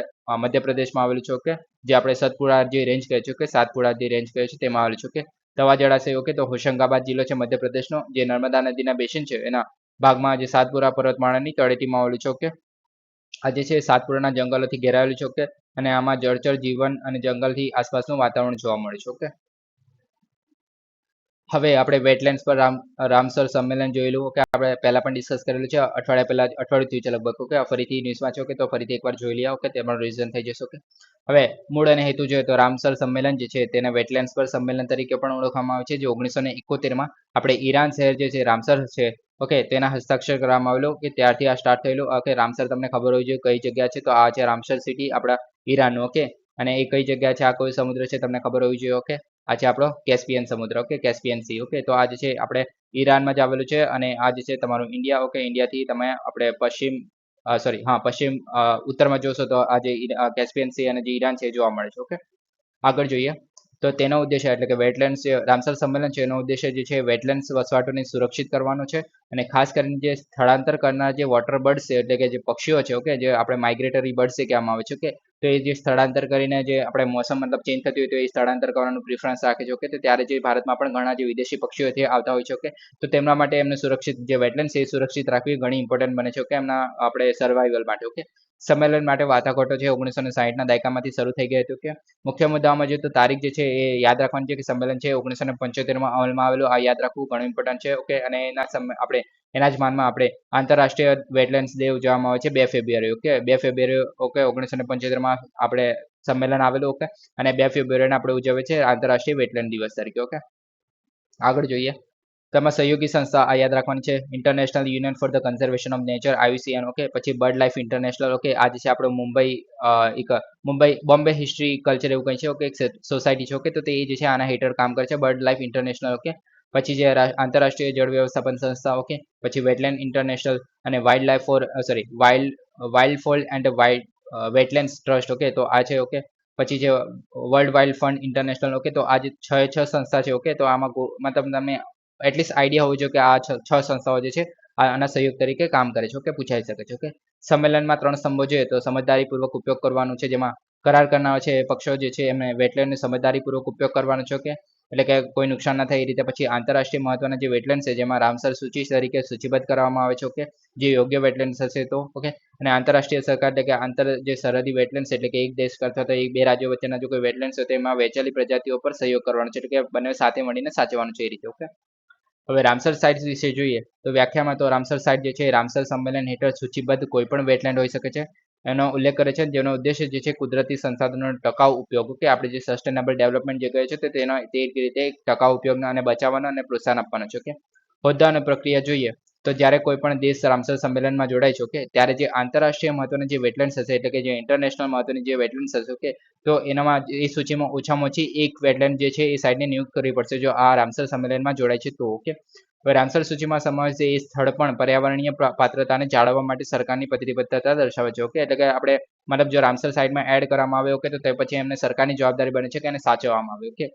મધ્યપ્રદેશમાં આવેલું છે. ઓકે, જે આપણે સતપુડા જે રેન્જ કહે છે કે સાતપુડા જે રેન્જ કહે છે તેમાં આવેલું છે. ઓકે, તવા જળાશય. ઓકે, તો હોશંગાબાદ જિલ્લો છે મધ્યપ્રદેશનો જે નર્મદા નદીના બેસિન છે એના ભાગમાં જે સાતપુરા પર્વતમાળાની તળેટીમાં આવેલું છે. ઓકે, આ જે છે સાતપુરાના જંગલોથી ઘેરાયેલું છે. ઓકે, અને આમાં જળચર જીવન અને જંગલથી આસપાસનું વાતાવરણ જોવા મળે છે. ઓકે, હવે આપણે વેટલેન્ડ્સ પર રામસર સંમેલન જોયેલું. ઓકે, આપણે પહેલા પણ ડિસ્કસ કરેલું છે અઠવાડિયા પહેલા અઠવાડિયું થયું છે લગભગ. ઓકે, ફરીથી ન્યૂઝમાં છે. ઓકે, તો ફરીથી એકવાર જોઈ લઈએ. ઓકે, તેમાં રિવિઝન થઈ જશે. ઓકે, હવે મૂળ અને હેતુ જોઈએ તો રામસર સંમેલન જે છે તેને વેટલેન્ડ્સ પર સંમેલન તરીકે પણ ઓળખવામાં આવે છે જે 1971માં આપણે ઈરાન શહેર જે છે રામસર છે ઓકે તેના હસ્તાક્ષર કરવામાં આવેલું કે ત્યારથી આ સ્ટાર્ટ થયેલું. ઓકે રામસર તમને ખબર હોવી જોઈએ કઈ જગ્યા છે, તો આ છે રામસર સિટી આપણા ઈરાનનું. ઓકે અને એ કઈ જગ્યા છે, આ કોઈ સમુદ્ર છે તમને ખબર હોવી જોઈએ. ઓકે આ છે આપણો કેસ્પિયન સમુદ્ર. Okay Caspian C. ઓકે તો આ જે છે આપણે ઈરાનમાં જ આવેલું છે અને આ જે છે તમારું ઇન્ડિયા. ઓકે ઇન્ડિયાથી તમે આપણે પશ્ચિમ ઉત્તરમાં જોશો તો આ જે કેસ્પિયન સી અને જે ઈરાન છે એ જોવા મળે છે. ઓકે આગળ જોઈએ તો તેનો ઉદ્દેશ્ય એટલે કે વેટલેન્ડ્સ રામસર સંમેલન છે એનો ઉદ્દેશ્ય જે છે વેટલેન્ડ્સ વસવાટોને સુરક્ષિત કરવાનો છે અને ખાસ કરીને જે સ્થળાંતર કરનાર જે વોટર બર્ડ્સ છે એટલે કે જે પક્ષીઓ છે. ઓકે જે આપણે માઇગ્રેટરી બર્ડ્સ છે કહેવામાં આવે છે. ઓકે તો એ જે સ્થળાંતર કરીને જે આપણે મોસમ મતલબ ચેન્જ થતી હોય તો એ સ્થળાંતર કરવાનું પ્રિફરન્સ રાખે છે. ઓકે તો ત્યારે જે ભારતમાં પણ ઘણા જે વિદેશી પક્ષીઓ છે આવતા હોય છે. ઓકે તો તેમના માટે એમને સુરક્ષિત જે વેટલેન્ડ છે એ સુરક્ષિત રાખવી ઘણી ઇમ્પોર્ટન્ટ બને છે. ઓકે એમના આપણે સર્વાઈવલ માટે. ઓકે સંમેલન માટે વાટાઘાટો છે 1960ના દાયકામાંથી શરૂ થઈ ગઈ હતી. ઓકે મુખ્ય મુદ્દાઓમાં જોઈએ તો તારીખ જે છે એ યાદ રાખવાની છે કે સંમેલન છે 1975માં અમલમાં આવેલું. આ યાદ રાખવું ઘણું ઇમ્પોર્ટન્ટ છે. ઓકે અને આપણે એના જ માનમાં આપણે આંતરરાષ્ટ્રીય વેટલેન્ડ્સ ડે ઉજવવામાં આવે છે 2 ફેબ્રુઆરી. ઓકે 2 ફેબ્રુઆરી ઓકે 1975માં આપણે સંમેલન આવેલું. ઓકે અને 2 ફેબ્રુઆરીને આપણે ઉજવીએ છીએ આંતરરાષ્ટ્રીય વેટલેન્ડ દિવસ તરીકે. ઓકે આગળ જોઈએ તેમાં સહયોગી સંસ્થા આ યાદ રાખવાની છે international union for the conservation of nature IUCN. Okay પછી બર્ડ લાઈફ ઇન્ટરનેશનલ. ઓકે આ જે છે આપણો મુંબઈ બોમ્બે હિસ્ટ્રી કલ્ચર એવું કંઈ છે. ઓકે એક સોસાયટી છે. ઓકે તો તે જે છે આના હેઠળ કામ કરે છે બર્ડ લાઈફ ઇન્ટરનેશનલ. ઓકે પછી જે આંતરરાષ્ટ્રીય જળ વ્યવસ્થાપન સંસ્થા. ઓકે પછી વેટલેન્ડ ઇન્ટરનેશનલ અને wild life four wild fall and wetland trust. Okay તો આ છે. ઓકે પછી જે world wild fund international. Okay તો આ જે છ સંસ્થા છે. ઓકે તો આમાં મતલબ તમે એટલીસ્ટ આઈડિયા હોવો જોઈએ કે આ છ સંસ્થાઓ જે છે આના સહયોગ તરીકે કામ કરે છે. ઓકે પૂછાઈ શકે છે. ઓકે સંમેલનમાં 3 સ્તંભો જોઈએ તો સમજદારીપૂર્વક ઉપયોગ કરવાનું છે, જેમાં કરાર કરનાર છે પક્ષો જે છે એમને વેટલેન્ડનો સમજદારીપૂર્વક ઉપયોગ કરવાનો છે. ઓકે એટલે કે કોઈ નુકસાન ના થાય એ રીતે. પછી આંતરરાષ્ટ્રીય મહત્વના જે વેટલેન્ડ છે જેમાં રામસર સૂચિ તરીકે સૂચિબદ્ધ કરવામાં આવે છે. ઓકે જે યોગ્ય વેટલેન્ડ હશે તો. ઓકે અને આંતરરાષ્ટ્રીય સહકાર એટલે કે આંતર જે સરહદી વેટલેન્ડ એટલે કે એક દેશ અથવા તો બે રાજ્યો વચ્ચેના જો કોઈ વેટલેન્ડ હોય તેમાં વહેંચાયેલી પ્રજાતિઓ પર સહયોગ કરવાનો છે, એટલે કે બંને સાથે મળીને સાચવવાનું છે એ રીતે. ઓકે હવે રામસર સાઇટ્સ વિશે જોઈએ તો વ્યાખ્યામાં તો રામસર સાઇટ જે છે રામસર સંમેલન હેઠળ સૂચિબદ્ધ કોઈ પણ વેટલેન્ડ હોઈ શકે છે એનો ઉલ્લેખ કરે છે, જેનો ઉદ્દેશ્ય જે છે કુદરતી સંસાધનોનો ટકાઉ ઉપયોગ. કે આપણે જે સસ્ટેનેબલ ડેવલપમેન્ટ જે કહે છે તે રીતે ટકાઉ ઉપયોગનો અને બચાવવાનો અને પ્રોત્સાહન આપવાનો છે. ઓકે હોદ્દા અને પ્રક્રિયા જોઈએ તો જ્યારે કોઈ પણ દેશ રામસર સંમેલનમાં જોડાય છે. ઓકે ત્યારે જે આંતરરાષ્ટ્રીય મહત્વની જે વેટલેન્ડ્સ હશે એટલે કે જે ઇન્ટરનેશનલ મહત્વની જે વેટલેન્ડ્સ હશે. ઓકે તો એનામાં એ સૂચિમાં ઓછામાં ઓછી એક વેટલેન્ડ જે છે એ સાઇટને નિયુક્ત કરવી પડશે જો આ રામસર સંમેલનમાં જોડાય છે તો. ઓકે હવે રામસર સૂચિમાં સમાવેશ એ સ્થળ પણ પર્યાવરણીય પાત્રતાને જાળવવા માટે સરકારની પ્રતિબદ્ધતા દર્શાવે છે. ઓકે એટલે કે આપણે મતલબ જો રામસર સાઇટમાં એડ કરવામાં આવે. ઓકે તો તે પછી એમને સરકારની જવાબદારી બને છે કે એને સાચવવામાં આવે. ઓકે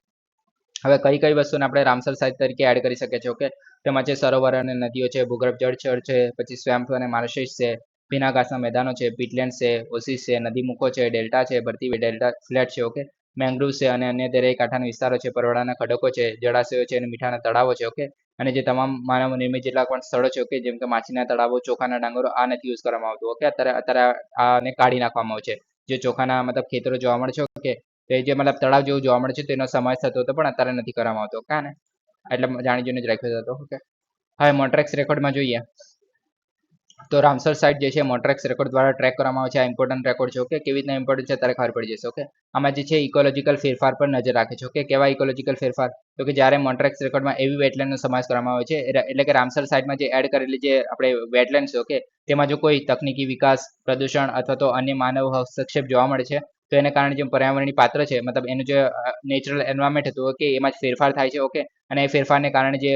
હવે કઈ વસ્તુને આપણે રામસર સાઇટ તરીકે એડ કરી શકીએ છીએ. ઓકે તેમાં છે સરોવર અને નદીઓ છે, ભૂગર્ભ જળચર છે, પછી સ્વેમ્પ અને માર્શિસ છે, ભીના ઘાસના મેદાનો છે, પીટલેન્ડ છે, ઓસિસ છે, નદી મુખો છે, ડેલ્ટા છે, ભરતી ડેલ્ટા ફ્લેટ છે. ઓકે મેંગ્રુવ છે અને અન્ય દરિયાઈ કાંઠાના વિસ્તારો છે, પરવાળાના ખડકો છે, જળાશયો છે અને મીઠાના તળાવો છે. ઓકે અને જે તમામ માનવ નિર્મિત જેટલા પણ સ્થળો છે. ઓકે જેમ કે માછીના તળાવો, ચોખાના ડાંગરો આ નથી યુઝ કરવામાં આવતું. ઓકે અત્યારે આને કાઢી નાખવામાં આવે છે. જે ચોખાના મતલબ ખેતરો જોવા મળે છે. ઓકે તો જે મતલબ તળાવ જેવું જોવા મળે છે તેનો સમાવેશ થતો હતો પણ અત્યારે નથી કરવામાં આવતો. ઓકે ને એટલે જાણી જોઈને જ રાખ્યો હતો. ઓકે હવે મોટ્રેક્સ રેકોર્ડમાં જોઈએ તો રામસર સાઇટ જે છે મોટ્રેક્સ રેકોર્ડ દ્વારા ટ્રેક કરવામાં આવે છે. આ ઇમ્પોર્ટન્ટ રેકોર્ડ છે. ઓકે કેવી રીતના ઇમ્પોર્ટન્ટ છે ત્યારે ખબર પડી જશે. ઓકે આમાં જે છે ઇકોલોજીકલ ફેરફાર પર નજર રાખે છે. ઓકે કેવા ઇકોલોજીકલ ફેરફાર તો કે જ્યારે મોટ્રેક્સ રેકોર્ડમાં એવી વેટલેન્ડનો સમાવેશ કરવામાં આવે છે એટલે કે રામસર સાઇટમાં જે એડ કરેલી જે આપણે વેટલેન્ડ છે. ઓકે તેમાં જો કોઈ તકનીકી વિકાસ, પ્રદૂષણ અથવા તો અન્ય માનવ હસ્તક્ષેપ જોવા મળે છે તો એને કારણે જે પર્યાવરણીય પાત્ર છે મતલબ એનું જે નેચરલ એન્વાયરમેન્ટ હતું. ઓકે એમાં જ ફેરફાર થાય છે. ઓકે અને એ ફેરફારને કારણે જે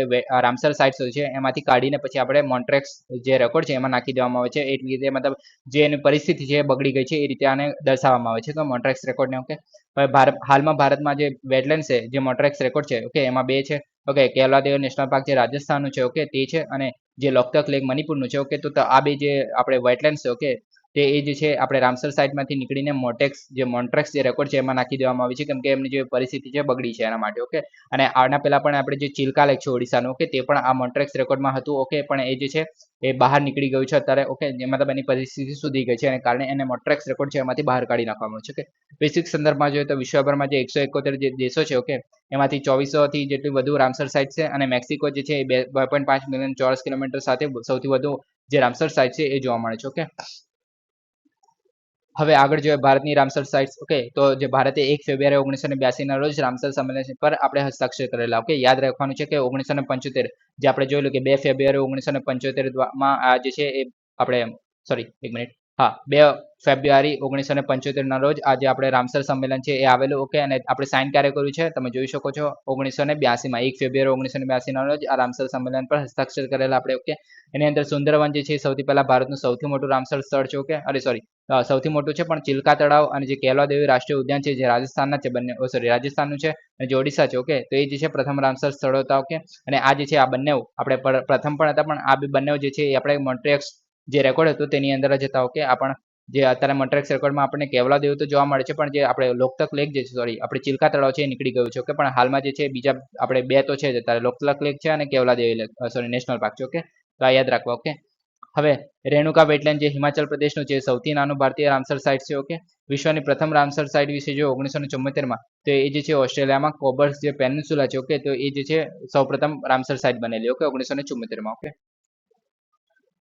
રામસર સાઇટ્સ હોય છે એમાંથી કાઢીને પછી આપણે મોન્ટ્રેક્સ જે રેકોર્ડ છે એમાં નાખી દેવામાં આવે છે. એ રીતે મતલબ જે એની પરિસ્થિતિ છે બગડી ગઈ છે એ રીતે આને દર્શાવવામાં આવે છે તો મોન્ટ્રેક્સ રેકોર્ડને. ઓકે હવે હાલમાં ભારતમાં જે વેટલેન્ડ છે જે મોન્ટ્રેક્સ રેકોર્ડ છે. ઓકે એમાં 2 છે. ઓકે કેવલાદેવ નેશનલ પાર્ક જે રાજસ્થાનનું છે. ઓકે તે છે અને જે લોકતક લેક મણિપુરનું છે. ઓકે તો આ બે જે આપણે વેટલેન્ડ છે. ઓકે તે એ જે છે આપણે રામસર સાઇટમાંથી નીકળીને મોન્ટ્રેક્સ જે રેકોર્ડ છે એમાં નાખી દેવામાં આવી છે કેમ કે એમની જે પરિસ્થિતિ છે બગડી છે એના માટે. ઓકે અને આના પહેલા પણ આપણે જે ચિલ્કા લેક છે ઓડિશાનું. ઓકે તે પણ આ મોન્ટ્રેક્સ રેકોર્ડમાં હતું. ઓકે પણ એ જે છે એ બહાર નીકળી ગયું છે અત્યારે. ઓકે મતલબ એની પરિસ્થિતિ સુધરી ગઈ છે અને કારણે એને મોન્ટ્રેક્સ રેકોર્ડ છે એમાંથી બહાર કાઢી નાખવામાં આવ્યું છે. ઓકે વૈશ્વિક સંદર્ભમાં જોઈએ તો વિશ્વભરમાં જે 171 જે દેશો છે. ઓકે એમાંથી 2400 થી જેટલી વધુ રામસર સાઇટ છે અને મેક્સિકો જે છે એ 2.5 મિલિયન ચોરસ કિલોમીટર સાથે સૌથી વધુ જે રામસર સાઇટ છે એ જોવા મળે છે. ઓકે હવે આગળ જોઈએ ભારતની રામસર સાઇટ્સ. ઓકે, તો જે ભારતે 1 ફેબ્રુઆરી 1982 ના રોજ રામસર સંમેલન પર આપણે હસ્તાક્ષર કરેલા. ઓકે, યાદ રાખવાનું છે કે 1975 જે આપણે જોયેલું કે 2 ફેબ્રુઆરી 1975 માં આ જે છે એ આપણે સોરી એક મિનિટ હા 2 ફેબ્રુઆરી 1975 ના રોજ આજે આપણે રામસર સંમેલન છે એ આવેલું. ઓકે, અને આપણે સાઇન ક્યારે કર્યું છે તમે જોઈ શકો છો 1982 માં 1 ફેબ્રુઆરી 1982 ના રોજ આ રામસર સંમેલન પર હસ્તાક્ષર કરેલા આપણે. ઓકે, એની અંદર સુંદરવન જે છે સૌથી પહેલા ભારતનું સૌથી મોટું રામસર સ્થળ છે. ઓકે, અરે સોરી સૌથી મોટું છે પણ ચિલ્કા તળાવ અને જે કેલા દેવી રાષ્ટ્રીય ઉદ્યાન છે જે રાજસ્થાનના છે બંને સોરી રાજસ્થાનનું છે અને જે ઓડિશા છે. ઓકે, તો એ જે છે પ્રથમ રામસર સ્થળો હતા. ઓકે, અને આ જે છે આ બંને આપણે પ્રથમ પણ હતા પણ આ બંને જે છે એ આપણે મોન્ટ્રેક્સ જે રેકોર્ડ હતું તેની અંદર જ હતા. ઓકે, આ પણ જે અત્યારે મોન્ટ્રેક્સ રેકોર્ડમાં આપણને કેવલા દેવું તો જોવા મળે છે પણ જે આપણે લોકતક લેક જે છે સોરી આપણે ચિલ્કા તળાવ છે એ નીકળી ગયું છે. ઓકે, પણ હાલમાં જે છે બીજા આપણે બે તો છે જ અત્યારે લોકતક લેક છે અને કેવલા દેવી લેક સોરી નેશનલ પાર્ક છે. ઓકે, તો આ યાદ રાખવા. ઓકે, હવે રેણુકા વેટલેન્ડ જે હિમાચલ પ્રદેશનું છે સૌથી નાનું ભારતીય રામસર સાઇટ છે. ઓકે, વિશ્વની પ્રથમ રામસર સાઇટ વિશે જો 1974 માં તો એ જે છે ઓસ્ટ્રેલિયામાં કોબર્સ જે પેનિન્સુલા છે. ઓકે, તો એ જે છે સૌપ્રથમ રામસર સાઇટ બનેલી. ઓકે, 1974 માં. ઓકે,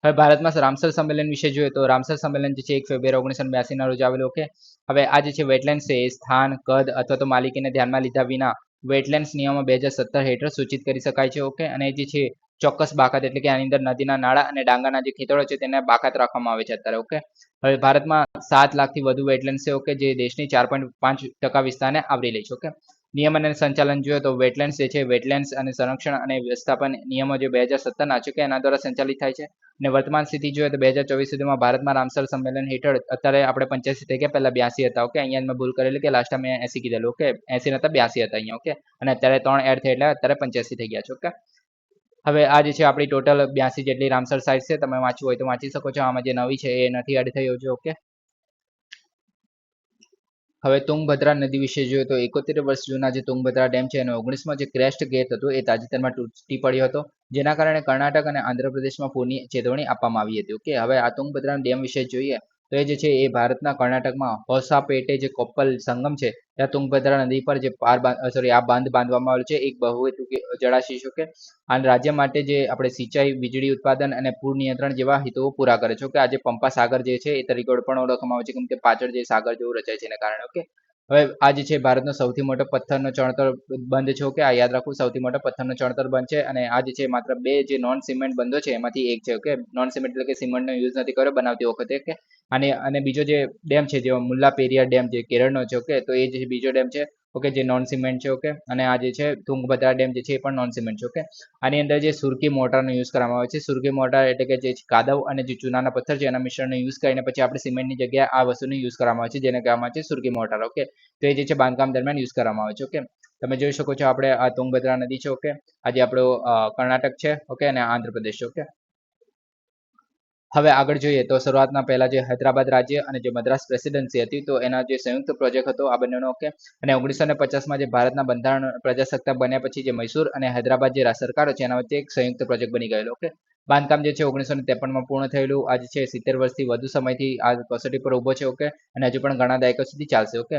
હવે ભારતમાં રામસર સંમેલન વિશે જોઈએ તો રામસર સંમેલન જે છે 1 ફેબ્રુઆરી 1982 ના રોજ આવેલું. ઓકે, હવે આ જે છે વેટલેન્ડ છે એ સ્થાન કદ અથવા તો માલિકીને ધ્યાનમાં લીધા વિના વેટલેન્ડ્સ નિયમો 2017 હેઠળ સૂચિત કરી શકાય છે. ઓકે, અને જે છે ચોક્કસ બાકાત એટલે કે આની અંદર નદીના નાળા અને ડાંગાના જે ખેતરો છે તેને બાકાત રાખવામાં આવે છે અત્યારે. ઓકે, હવે ભારતમાં 7 લાખથી વધુ વેટલેન્ડ છે. ઓકે, જે દેશની 4.5% વિસ્તારને આવરી લે છે. ઓકે, નિયમ અને સંચાલન જોઈએ તો વેટલેન્ડ્સ જે છે વેટલેન્ડ્સ અને સંરક્ષણ અને વ્યવસ્થાપન નિયમો જે 2017 ના છે કે એના દ્વારા સંચાલિત થાય છે. અને વર્તમાન સ્થિતિ જોઈએ તો 2024 સુધીમાં ભારતમાં રામસર સંમેલન હેઠળ અત્યારે આપણે 85 થઈ ગયા, પહેલા 82 હતા. ઓકે, અહીંયા મેં ભૂલ કરેલી કે લાસ્ટ ટાઈમ મેં 80 કીધેલું. ઓકે, 80 નતા 82 હતા અહીંયા. ઓકે, અને અત્યારે 3 એડ થઈ એટલે અત્યારે 85 થઈ ગયા છે. ઓકે, હવે આ જે છે આપણી ટોટલ 82 જેટલી રામસર સાઇટ છે. તમે વાંચવું હોય તો વાંચી શકો છો. આમાં જે નવી છે એ નથી એડ થઈ છે. ઓકે, હવે તુંગભદ્રા નદી વિશે જોઈએ તો 71 વર્ષ જૂના જે તુંગભદ્રા ડેમ છે એનો 19માં જે ક્રેસ્ટ ગેટ હતું એ તાજેતરમાં તૂટી પડ્યો હતો, જેના કારણે કર્ણાટક અને આંધ્રપ્રદેશમાં પૂરની ચેતવણી આપવામાં આવી હતી. ઓકે, હવે આ તુંગભદ્રા ડેમ વિશે જોઈએ તો એ જે છે એ ભારતના કર્ણાટકમાં હોસાપેટે જે કોપ્પલ સંગમ છે ત્યાં તુંગભદ્રા નદી પર જે આ બાંધ બાંધવામાં આવેલો છે એક બહુહેતુકી જળાશય છે. ઓકે, આ રાજ્ય માટે જે આપણે સિંચાઈ વીજળી ઉત્પાદન અને પૂર નિયંત્રણ જેવા હેતુઓ પૂરા કરે છે. કે આજે પંપા સાગર જે છે એ તરીકે પણ ઓળખવામાં આવે છે કેમ કે પાછળ જે સાગર જેવું રચાય છે એના કારણે. ઓકે, હવે આ જે છે ભારતનો સૌથી મોટો પથ્થરનો ચણતર બંધ છે. ઓકે, આ યાદ રાખવું સૌથી મોટો પથ્થરનો ચણતર બંધ છે અને આ જે છે માત્ર 2 જે નોન સિમેન્ટ બંધો છે એમાંથી એક છે. ઓકે, નોન સિમેન્ટ એટલે કે સિમેન્ટનો યુઝ નથી કર્યો બનાવતી વખતે. ઓકે, અને બીજો જે ડેમ છે જે મુલ્લા પેરિયાર ડેમ જે કેરળનો છે. ઓકે, તો એ જે બીજો ડેમ છે. ઓકે, જે નોન સિમેન્ટ છે. ઓકે, અને આ જે છે તુંગભદ્રા ડેમ જે છે એ પણ નોન સિમેન્ટ છે. ઓકે, આની અંદર જે સુરકી મોટારનો યુઝ કરવામાં આવે છે. સુરકી મોટાર એટલે કે જે કાદવ અને જે ચૂનાના પથ્થર છે એના મિશ્રણનો યુઝ કરીને પછી આપણે સિમેન્ટની જગ્યાએ આ વસ્તુનો યુઝ કરવામાં આવે છે જેને કહેવામાં આવે છે સુરકી મોટાર. ઓકે, તો એ જે છે બાંધકામ દરમિયાન યુઝ કરવામાં આવે છે. ઓકે, તમે જોઈ શકો છો આપણે આ તુંગભદ્રા નદી છે. ઓકે, આજે આપણો કર્ણાટક છે. ઓકે, અને આંધ્રપ્રદેશ છે. ઓકે, હવે આગળ જોઈએ તો શરૂઆતના પહેલા જે હૈદરાબાદ રાજ્ય અને જે મદ્રાસ પ્રેસિડેન્સી હતી તો એના જે સંયુક્ત પ્રોજેક્ટ હતો આ બંનેનો. ઓકે, અને 1950માં જે ભારતના બંધારણ પ્રજાસત્તાક બન્યા પછી જે મૈસૂર અને હૈદરાબાદ જે સરકારો છે એના વચ્ચે એક સંયુક્ત પ્રોજેક્ટ બની ગયેલો. ઓકે, બાંધકામ જે છે 1953માં પૂર્ણ થયેલું. આજે છે 70 વર્ષથી વધુ સમયથી આ કસોટી પર ઉભો છે. ઓકે, અને હજુ પણ ઘણા દાયકા સુધી ચાલશે. ઓકે,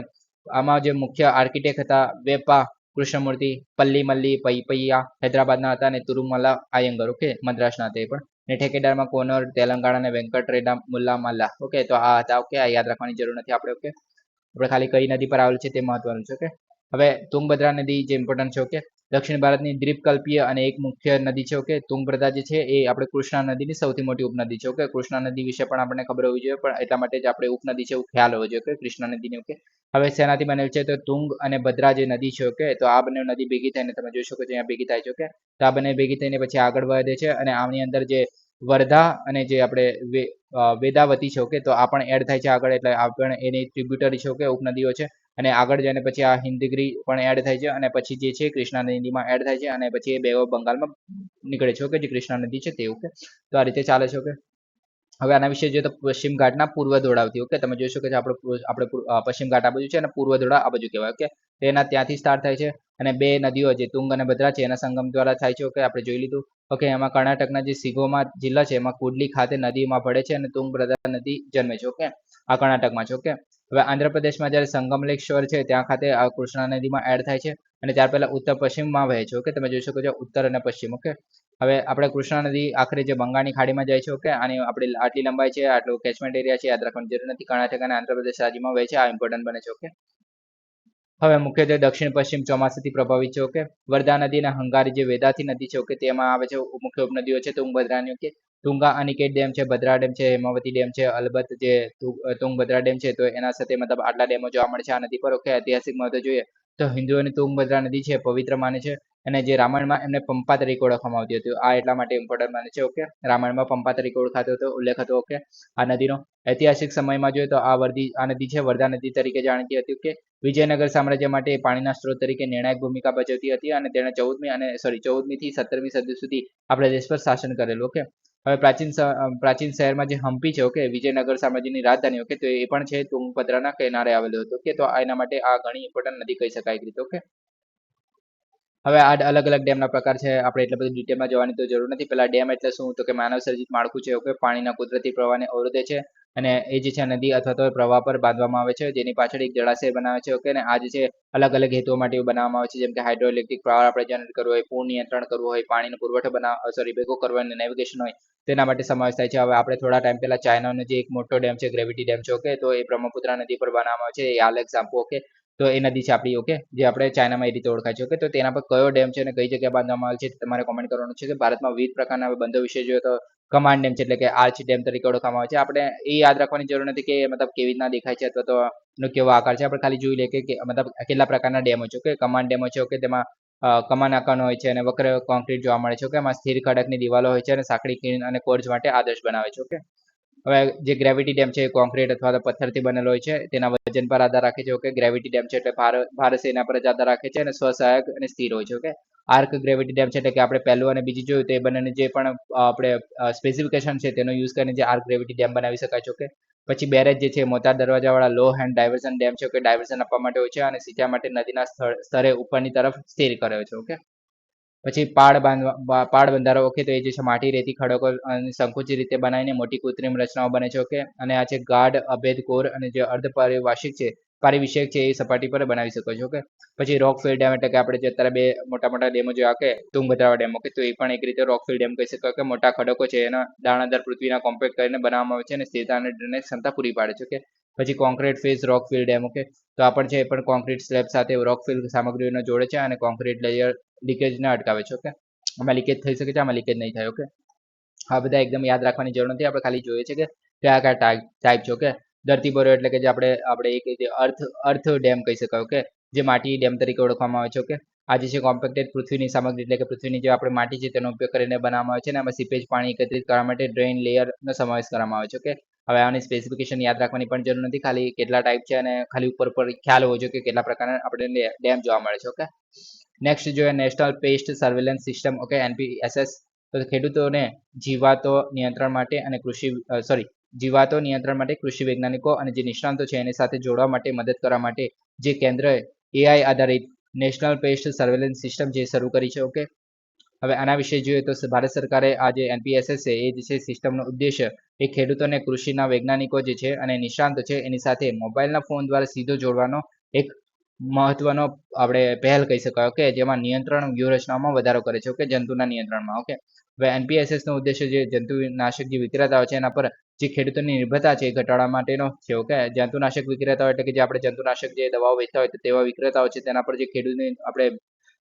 આમાં જે મુખ્ય આર્કિટેક્ટ હતા વેપા કૃષ્ણમૂર્તિ, પલ્લી મલ્લી પૈપૈયા હૈદરાબાદના હતા અને તિરુમલા આયંગર. ઓકે, મદ્રાસના હતા એ પણ. અને ઠેકેદારમાં કોનર તેલંગાણા અને વેંકટરેડા મુલ્લા મલ્લા. ઓકે, તો આ હતા. ઓકે, આ યાદ રાખવાની જરૂર નથી આપણે. ઓકે, આપણે ખાલી કઈ નદી પર આવેલું છે તે મહત્વનું છે. ઓકે, હવે તુંગભદ્રા નદી જે ઇમ્પોર્ટન્ટ છે. ઓકે, દક્ષિણ ભારતની દ્વીપકલ્પીય અને એક મુખ્ય નદી છે. ઓકે, તુંગભદ્રા જે છે એ આપણે કૃષ્ણા નદીની સૌથી મોટી ઉપનદી છે. ઓકે, કૃષ્ણા નદી વિશે પણ આપણને ખબર હોવી જોઈએ પણ એટલા માટે જ આપણે ઉપનદી છે એવું ખ્યાલ હોવો જોઈએ. ઓકે, કૃષ્ણા નદીની. ઓકે, હવે શેનાથી બનેલ છે તો તુંગ અને ભદ્રા જે નદી છે. ઓકે, તો આ બંને નદી ભેગી થઈને તમે જોઈ શકો છો અહીંયા ભેગી થાય છે. ઓકે, તો આ બંને ભેગી થઈને પછી આગળ વધે છે અને આની અંદર જે વર્ધા અને જે આપણે વેદાવતી છે. ઓકે, તો આ પણ એડ થાય છે આગળ એટલે આ પણ એની ટ્રિબ્યુટરી છે. ઓકે, ઉપનદીઓ છે અને આગળ જઈને પછી આ હિંદગીરી પણ એડ થાય છે અને પછી જે છે કૃષ્ણા નદીમાં એડ થાય છે અને પછી એ બે બંગાળમાં નીકળે છે. ઓકે, જે કૃષ્ણા નદી છે તે. ઓકે, તો આ રીતે ચાલે છે. ઓકે, હવે આના વિશે જોઈએ તો પશ્ચિમ ઘાટના પૂર્વ ધોળાવથી. ઓકે, તમે જોઈ શકો છો આપણે પશ્ચિમ ઘાટ આ બાજુ છે અને પૂર્વ ધોળા આ બાજુ કહેવાય. ઓકે, તેના ત્યાંથી સ્ટાર્ટ થાય છે અને બે નદીઓ જે તુંગ અને ભદ્રા છે એના સંગમ દ્વારા થાય છે. ઓકે, આપણે જોઈ લીધું. ઓકે, એમાં કર્ણાટકના જે સિગોમા જિલ્લા છે એમાં કુડલી ખાતે નદીમાં ભળે છે અને તુંગભદ્રા નદી જન્મે છે. ઓકે, આ કર્ણાટકમાં છે. ઓકે, હવે આંધ્રપ્રદેશમાં જ્યારે સંગમલેશ્વર છે ત્યાં ખાતે આ કૃષ્ણા નદીમાં એડ થાય છે અને ત્યાર પહેલા ઉત્તર પશ્ચિમમાં વહે છે. ઓકે, તમે જોઈ શકો છો ઉત્તર અને પશ્ચિમ. ઓકે, હવે આપણે કૃષ્ણા નદી આખરે જે બંગાળની ખાડીમાં જાય છે. ઓકે, આની આપણી આટલી લંબાઈ છે, આટલું કેચમેન્ટ એરિયા છે, યાદ રાખવાની જરૂર નથી. કર્ણાટક અને આંધ્રપ્રદેશ રાજ્યમાં વહે છે. આ ઇમ્પોર્ટન્ટ બને છે. ઓકે, હવે મુખ્યત્વે દક્ષિણ પશ્ચિમ ચોમાસાથી પ્રભાવિત છે. ઓકે, વર્ધા નદી અને હંગારી જે વેદાથી નદી છે. ઓકે, તેમાં આવે છે. મુખ્ય ઉપનદીઓ છે તુંગભદ્રાની. ઓકે, તુંગા અનિકેત ડેમ છે, ભદ્રા ડેમ છે, હેમાવતી ડેમ છે, અલબત્ત જે તુંગભદ્રા ડેમ છે, તો એના સાથે મતલબ આટલા ડેમો જોવા મળે છે આ નદી પર. ઓકે, ઐતિહાસિક મહત્વ જોઈએ તો હિન્દુઓની તુંગભદ્રા નદી છે પવિત્ર માને છે, અને જે રામાયણમાં એમને પંપા તરીકે ઓળખવામાં આવતી હતી. આ એટલા માટે ઇમ્પોર્ટન્ટ માને છે. ઓકે, રામાયણમાં પંપા તરીકે ઓળખાતો હતો, ઉલ્લેખ હતો. ઓકે, આ નદીનો ઐતિહાસિક સમયમાં જોઈએ તો આ નદી છે વર્ધા નદી તરીકે જાણીતી હતી. ઓકે, વિજયનગર સામ્રાજ્ય માટે પાણીના સ્ત્રોત તરીકે નિર્ણાયક ભૂમિકા ભજવતી હતી, અને તેણે 14મી થી 17મી સદી સુધી આપણા દેશ પર શાસન કરેલું. ઓકે, હવે પ્રાચીન શહેરમાં જે હમ્પી છે. ઓકે, વિજયનગર સામ્રાજ્યની રાજધાની. ઓકે, તો એ પણ છે તુંગભદ્રાના કિનારે આવેલું હતું. ઓકે, તો એના માટે આ ઘણી ઇમ્પોર્ટન્ટ નદી કહી શકાય એક રીતે. ઓકે, હવે આ અલગ અલગ ડેમના પ્રકાર છે. આપણે એટલે બધી ડિટેલમાં જવાની તો જરૂર નથી. પેલા ડેમ એટલે શું, તો કે માનવ સર્જિત માળખું છે. ઓકે, પાણીના કુદરતી પ્રવાહને અવરોધે છે, અને એ જે છે નદી અથવા તો પ્રવાહ પર બાંધવામાં આવે છે, જેની પાછળ એક જળાશય બનાવે છે. ઓકે, અને આ જે છે અલગ અલગ હેતુઓ માટે બનાવવામાં આવે છે, જેમ કે હાઇડ્રો ઇલેક્ટ્રિક પાવર આપણે જનરેટ કરવો હોય, પૂર નિયંત્રણ કરવું હોય, પાણીનો પુરવઠો ભેગો કરવો હોય, નેવિગેશન હોય, તેના માટે સમાવેશ થાય છે. હવે આપણે થોડા ટાઈમ પહેલા ચાઇનાનો જે એક મોટો ડેમ છે, ગ્રેવિટી ડેમ છે. ઓકે, તો એ બ્રહ્મપુત્રા નદી પર બનાવવામાં આવે છે, એ આલેક્સ આપો. ઓકે, તો એ નદી છે આપણી. ઓકે, જે આપણે ચાઇનામાં એ રીતે ઓળખાય છે. ઓકે, તો તેના પર કયો ડેમ છે અને કઈ જગ્યાએ બાંધવામાં આવે છે તમારે કોમેન્ટ કરવાનું છે. કે ભારતમાં વિવિધ પ્રકારના બંધો વિશે જોઈએ તો કમાન્ડ ડેમ છે, એટલે કે આર્ચ ડેમ તરીકે ઓળખવામાં આવે છે. આપણે એ યાદ રાખવાની જરૂર નથી કે મતલબ કેવી રીતના દેખાય છે અથવા તો એનો કેવો આકાર છે. આપણે ખાલી જોઈ લઈએ કે મતલબ કેટલા પ્રકારના ડેમો છે. ઓકે, કમાન્ડ ડેમો છે. ઓકે, તેમાં કમાન આકારનો હોય છે અને વક્ર કોન્ક્રીટ જોવા મળે છે. ઓકે, એમાં સ્થિર ખડકની દિવાલો હોય છે અને સાંકડી કિરણ અને કોર્જ માટે આદર્શ બનાવે છે. ઓકે, હવે જે ગ્રેવિટી ડેમ છે એ કોન્ક્રીટ અથવા તો પથ્થરથી બનેલો હોય છે, તેના વજન પર આધાર રાખે છે. ઓકે, ગ્રેવિટી ડેમ છે એટલે ભારત એના પર જ આધાર રાખે છે, અને સ્વસહાયક અને સ્થિર હોય છે. ઓકે, આર્ક ગ્રેવિટી ડેમ છે એટલે કે આપણે પહેલું અને બીજી જોયું તે બંનેને જે પણ આપણે સ્પેસિફિકેશન છે તેનો યુઝ કરીને જે આર્ક ગ્રેવિટી ડેમ બનાવી શકાય છે. ઓકે, પછી બેરેજ જે છે મોટા દરવાજાવાળા લો હેન્ડ ડાયવર્ઝન ડેમ છે. ઓકે, ડાયવર્ઝન આપવા માટે હોય છે અને સિંચાઈ માટે નદીના સ્તરે ઉપરની તરફ સ્થિર કરે છે. ઓકે, પછી પાડ બંધારો. ઓકે, તો એ જે છે માટી, રેતી, ખડકો અને સંકુચિત રીતે બનાવીને મોટી કૃત્રિમ રચનાઓ બને છે. ઓકે, અને આ છે ગાઢ, અભેદ, કોર અને જે અર્ધ પારિવિષયક છે એ સપાટી પર બનાવી શકો છો. ઓકે, પછી રોકફિલ ડેમ એટલે કે આપણે જે અત્યારે બે મોટા મોટા ડેમો જોયા કે તુંગભદ્રા ડેમ. ઓકે, તો એ પણ એક રીતે રોકફિલ ડેમ કહી શકાય કે મોટા ખડકો છે એના દાણાદાર પૃથ્વીના કોમ્પેક્ટ કરીને બનાવવામાં આવે છે અને સ્થિરતા અને ડ્રેનેજ ક્ષમતા પૂરી પાડે છે. ઓકે, પછી કોન્ક્રીટ ફેસ રોકફિલ ડેમ. ઓકે, તો આ પણ છે એ પણ કોન્ક્રીટ સ્લેબ સાથે રોકફિલ સામગ્રીઓને જોડે છે અને કોન્ક્રીટ લેયર લીકેજને અટકાવે છે. ઓકે, આમાં લીકેજ થઈ શકે છે, આમાં લીકેજ નહીં થાય. ઓકે, આ બધા એકદમ યાદ રાખવાની જરૂર નથી. આપણે ખાલી જોઈએ છે કે કયા કયા ટાઈપ છે. ઓકે, ધરતીપરો એટલે કે જે આપણે એક અર્થ ડેમ કહી શકાય. ઓકે, જે માટી ડેમ તરીકે ઓળખવામાં આવે છે. ઓકે, આ જે છે કોમ્પેક્ટેડ પૃથ્વીની સામગ્રી એટલે કે પૃથ્વીની જે આપણે માટી છે તેનો ઉપયોગ કરીને બનાવવામાં આવે છે, અને આમાં સીપેજ પાણી એકત્રિત કરવા માટે ડ્રેઇન લેયરનો સમાવેશ કરવામાં આવે છે. ઓકે, હવે આની સ્પેસિફિકેશન યાદ રાખવાની પણ જરૂર નથી, ખાલી કેટલા ટાઈપ છે અને ખાલી ઉપર ખ્યાલ હોવો જોઈએ કે કેટલા પ્રકારના આપણે ડેમ જોવા મળે છે. ઓકે, નેક્સ્ટ જોઈએ national paste surveillance system. Okay, NPSS. તો ખેડૂતોને જીવાતો નિયંત્રણ માટે અને જીવાતો નિયંત્રણ માટે કૃષિ વૈજ્ઞાનિકો અને જે નિષ્ણાંતો છે એની સાથે જોડવા માટે મદદ કરવા માટે જે કેન્દ્રએ AI આધારિત નેશનલ પેસ્ટ સર્વેલન્સ સિસ્ટમ જે શરૂ કરી છે. ઓકે, હવે આના વિશે જોઈએ તો ભારત સરકારે આ જે NPSS છે એ જે છે સિસ્ટમનો ઉદ્દેશ્ય એ ખેડૂતોને કૃષિના વૈજ્ઞાનિકો જે છે અને નિષ્ણાંતો છે એની સાથે મોબાઈલના ફોન દ્વારા સીધો જોડવાનો એક મહત્વનો આપણે પહેલ કહી શકાય. ઓકે, જેમાં નિયંત્રણ વ્યૂહરચનામાં વધારો કરે છે. ઓકે, જંતુના નિયંત્રણમાં. ઓકે, હવે NPSS નો ઉદ્દેશ્ય જે જંતુનાશક જે વિક્રેતાઓ છે એના પર જે ખેડૂતોની નિર્ભરતા છે એ ઘટાડવા માટેનો છે. ઓકે, જંતુનાશક વિક્રેતાઓ એટલે કે જે આપણે જંતુનાશક જે દવાઓ વેચતા હોય તો તેવા વિક્રેતાઓ છે તેના પર જે ખેડૂતને આપણે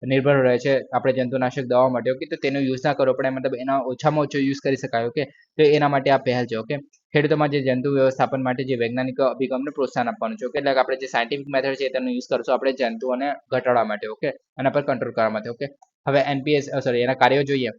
નિર્ભર રહે છે આપણે જંતુનાશક દવા માટે. ઓકે, તો તેનો યુઝ ના કરવો પડે, મતલબ એના ઓછામાં ઓછો યુઝ કરી શકાય. ઓકે, તો એના માટે આ પહેલ છે. ઓકે, ખેડૂતોમાં જે જંતુ વ્યવસ્થાપન માટે જે વૈજ્ઞાનિક અભિગમને પ્રોત્સાહન આપવાનું છે. ઓકે, એટલે આપણે જે સાયન્ટિફિક મેથડ છે તેનો યુઝ કરશું આપણે જંતુઓને ઘટાડવા માટે. ઓકે, એના પર કંટ્રોલ કરવા માટે. ઓકે, હવે એના કાર્યો જોઈએ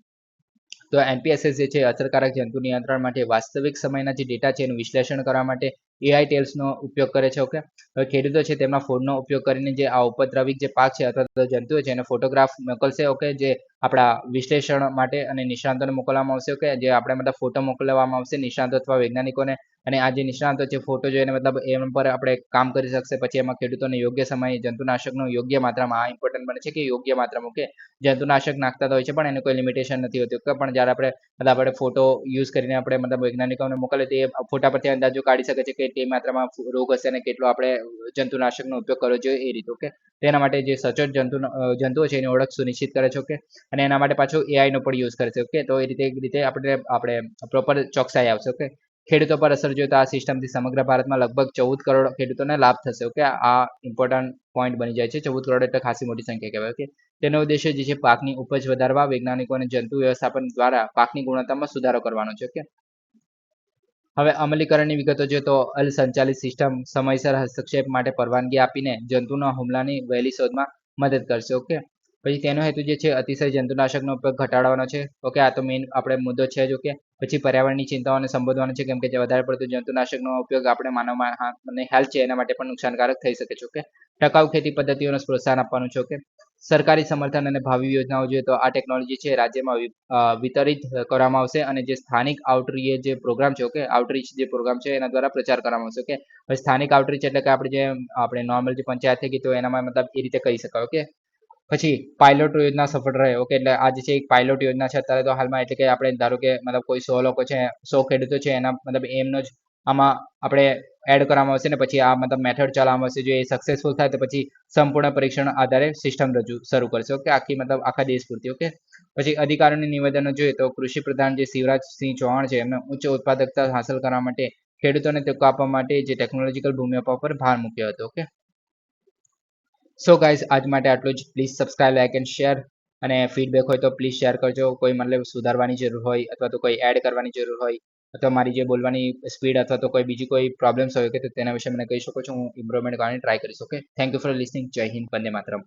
તો NPSS જે છે અસરકારક જંતુ નિયંત્રણ માટે વાસ્તવિક સમયના જે ડેટા છે એનું વિશ્લેષણ કરવા માટે AI ટેલ્સનો ઉપયોગ કરે છે. ઓકે, હવે ખેડૂતો છે તેમના ફોનનો ઉપયોગ કરીને જે આ ઉપદ્રવિક જે પાક છે અથવા તો જંતુઓ છે એને ફોટોગ્રાફ મોકલશે. ઓકે, જે આપણા વિશ્લેષણ માટે અને નિષ્ણાંતોને મોકલવામાં આવશે. ઓકે, જે આપણે મતલબ ફોટો મોકલવામાં આવશે નિષ્ણાંતો અથવા વૈજ્ઞાનિકોને અને આ જે નિષ્ણાતો છે ફોટો જોઈને મતલબ એમ પર આપણે કામ કરી શકશે. પછી એમાં ખેડૂતોને યોગ્ય સમયે જંતુનાશકનો યોગ્ય માત્રામાં આ ઇમ્પોર્ટન્ટ બને છે કે યોગ્ય માત્રામાં ઓકે જંતુનાશક નાખતા તો હોય છે પણ એનું કોઈ લિમિટેશન નથી હોતું કે પણ જ્યારે આપણે ફોટો યુઝ કરીને આપણે મતલબ વૈજ્ઞાનિકોને મોકલે તે ફોટા પરથી અંદાજો કાઢી શકે છે કે તે માત્રામાં રોગ હશે અને કેટલો આપણે જંતુનાશકનો ઉપયોગ કરવો જોઈએ એ રીતે ઓકે તેના માટે જે સચોટ જંતુઓ છે એની ઓળખ સુનિશ્ચિત કરે છે ઓકે અને એના માટે પાછું AI નો પણ યુઝ કરે છે ઓકે તો એ રીતે આપણે પ્રોપર ચોકસાઈ આવશે ઓકે ખેડૂતો પર અસર જોઈએ તો આ સિસ્ટમથી સમગ્ર ભારતમાં લગભગ 14 કરોડ ખેડૂતોને લાભ થશે ઓકે આ ઇમ્પોર્ટન્ટ પોઈન્ટ બની જાય છે 14 કરોડ એટલે ખાસી મોટી સંખ્યા કહેવાય ઓકે તેનો ઉદ્દેશ્ય જે છે પાકની ઉપજ વધારવા વૈજ્ઞાનિકો અને જંતુ વ્યવસ્થાપન દ્વારા પાકની ગુણવત્તામાં સુધારો કરવાનો છે ઓકે હવે અમલીકરણની વિગતો જોઈએ તો અલ સંચાલિત સિસ્ટમ સમયસર હસ્તક્ષેપ માટે પરવાનગી આપીને જંતુના હુમલાની વહેલી શોધમાં મદદ કરશે ઓકે પછી તેનો હેતુ જે છે અતિશય જંતુનાશકનો ઉપયોગ ઘટાડવાનો છે ઓકે આ તો મેઇન આપણે મુદ્દો છે જ ઓકે પછી પર્યાવરણની ચિંતાઓને સંબોધવાનો છે કેમ કે જે વધારે પડતું જંતુનાશકનો ઉપયોગ આપણે માનવને હેલ્થ છે એના માટે પણ નુકસાનકારક થઈ શકે છે ઓકે ટકાઉ ખેતી પદ્ધતિઓને પ્રોત્સાહન આપવાનું છે ઓકે સરકારી સમર્થન અને ભાવિ યોજનાઓ જોઈએ તો આ ટેકનોલોજી છે રાજ્યમાં વિતરિત કરવામાં આવશે અને જે સ્થાનિક આઉટરીચ જે પ્રોગ્રામ છે ઓકે આઉટરીચ જે પ્રોગ્રામ છે એના દ્વારા પ્રચાર કરવામાં આવશે ઓકે હવે સ્થાનિક આઉટરીચ એટલે કે આપણે નોર્મલ જે પંચાયત થઈ ગઈ તો એનામાં મતલબ એ રીતે કહી શકાય ઓકે પછી પાયલોટ યોજના સફળ રહે ઓકે એટલે આ જે છે એક પાયલોટ યોજના છે અત્યારે તો હાલમાં એટલે કે આપણે ધારો કે મતલબ કોઈ 100 લોકો છે 100 ખેડૂતો છે એના મતલબ એમનો જ આમાં આપણે એડ કરવામાં આવશે ને પછી આ મતલબ મેથડ ચલાવવામાં આવશે જો એ સક્સેસફુલ થાય તો પછી સંપૂર્ણ પરીક્ષણ આધારે સિસ્ટમ શરૂ કરશે ઓકે મતલબ આખા દેશ પૂરતી ઓકે પછી અધિકારીઓની નિવેદનો જોઈએ તો કૃષિ પ્રધાન જે શિવરાજસિંહ ચૌહાણ છે એમને ઉચ્ચ ઉત્પાદકતા હાંસલ કરવા માટે ખેડૂતોને ટેકો આપવા માટે જે ટેકનોલોજીકલ ભૂમિ આપવા પર ભાર મૂક્યો હતો ઓકે સો ગાઈઝ આજ માટે આટલું જ please subscribe like and share અને ફીડબેક હોય તો પ્લીઝ શેર કરજો કોઈ મતલબ સુધારવાની જરૂર હોય અથવા તો કોઈ એડ કરવાની જરૂર હોય અથવા મારી જે બોલવાની સ્પીડ અથવા તો કોઈ બીજી કોઈ પ્રોબ્લેમ્સ હોય કે તો તેના વિશે મને કહી શકો છો હું ઇમ્પ્રુવમેન્ટ કરવાની ટ્રાય કરીશ okay thank you for listening જય હિન્દ વંદે માતરમ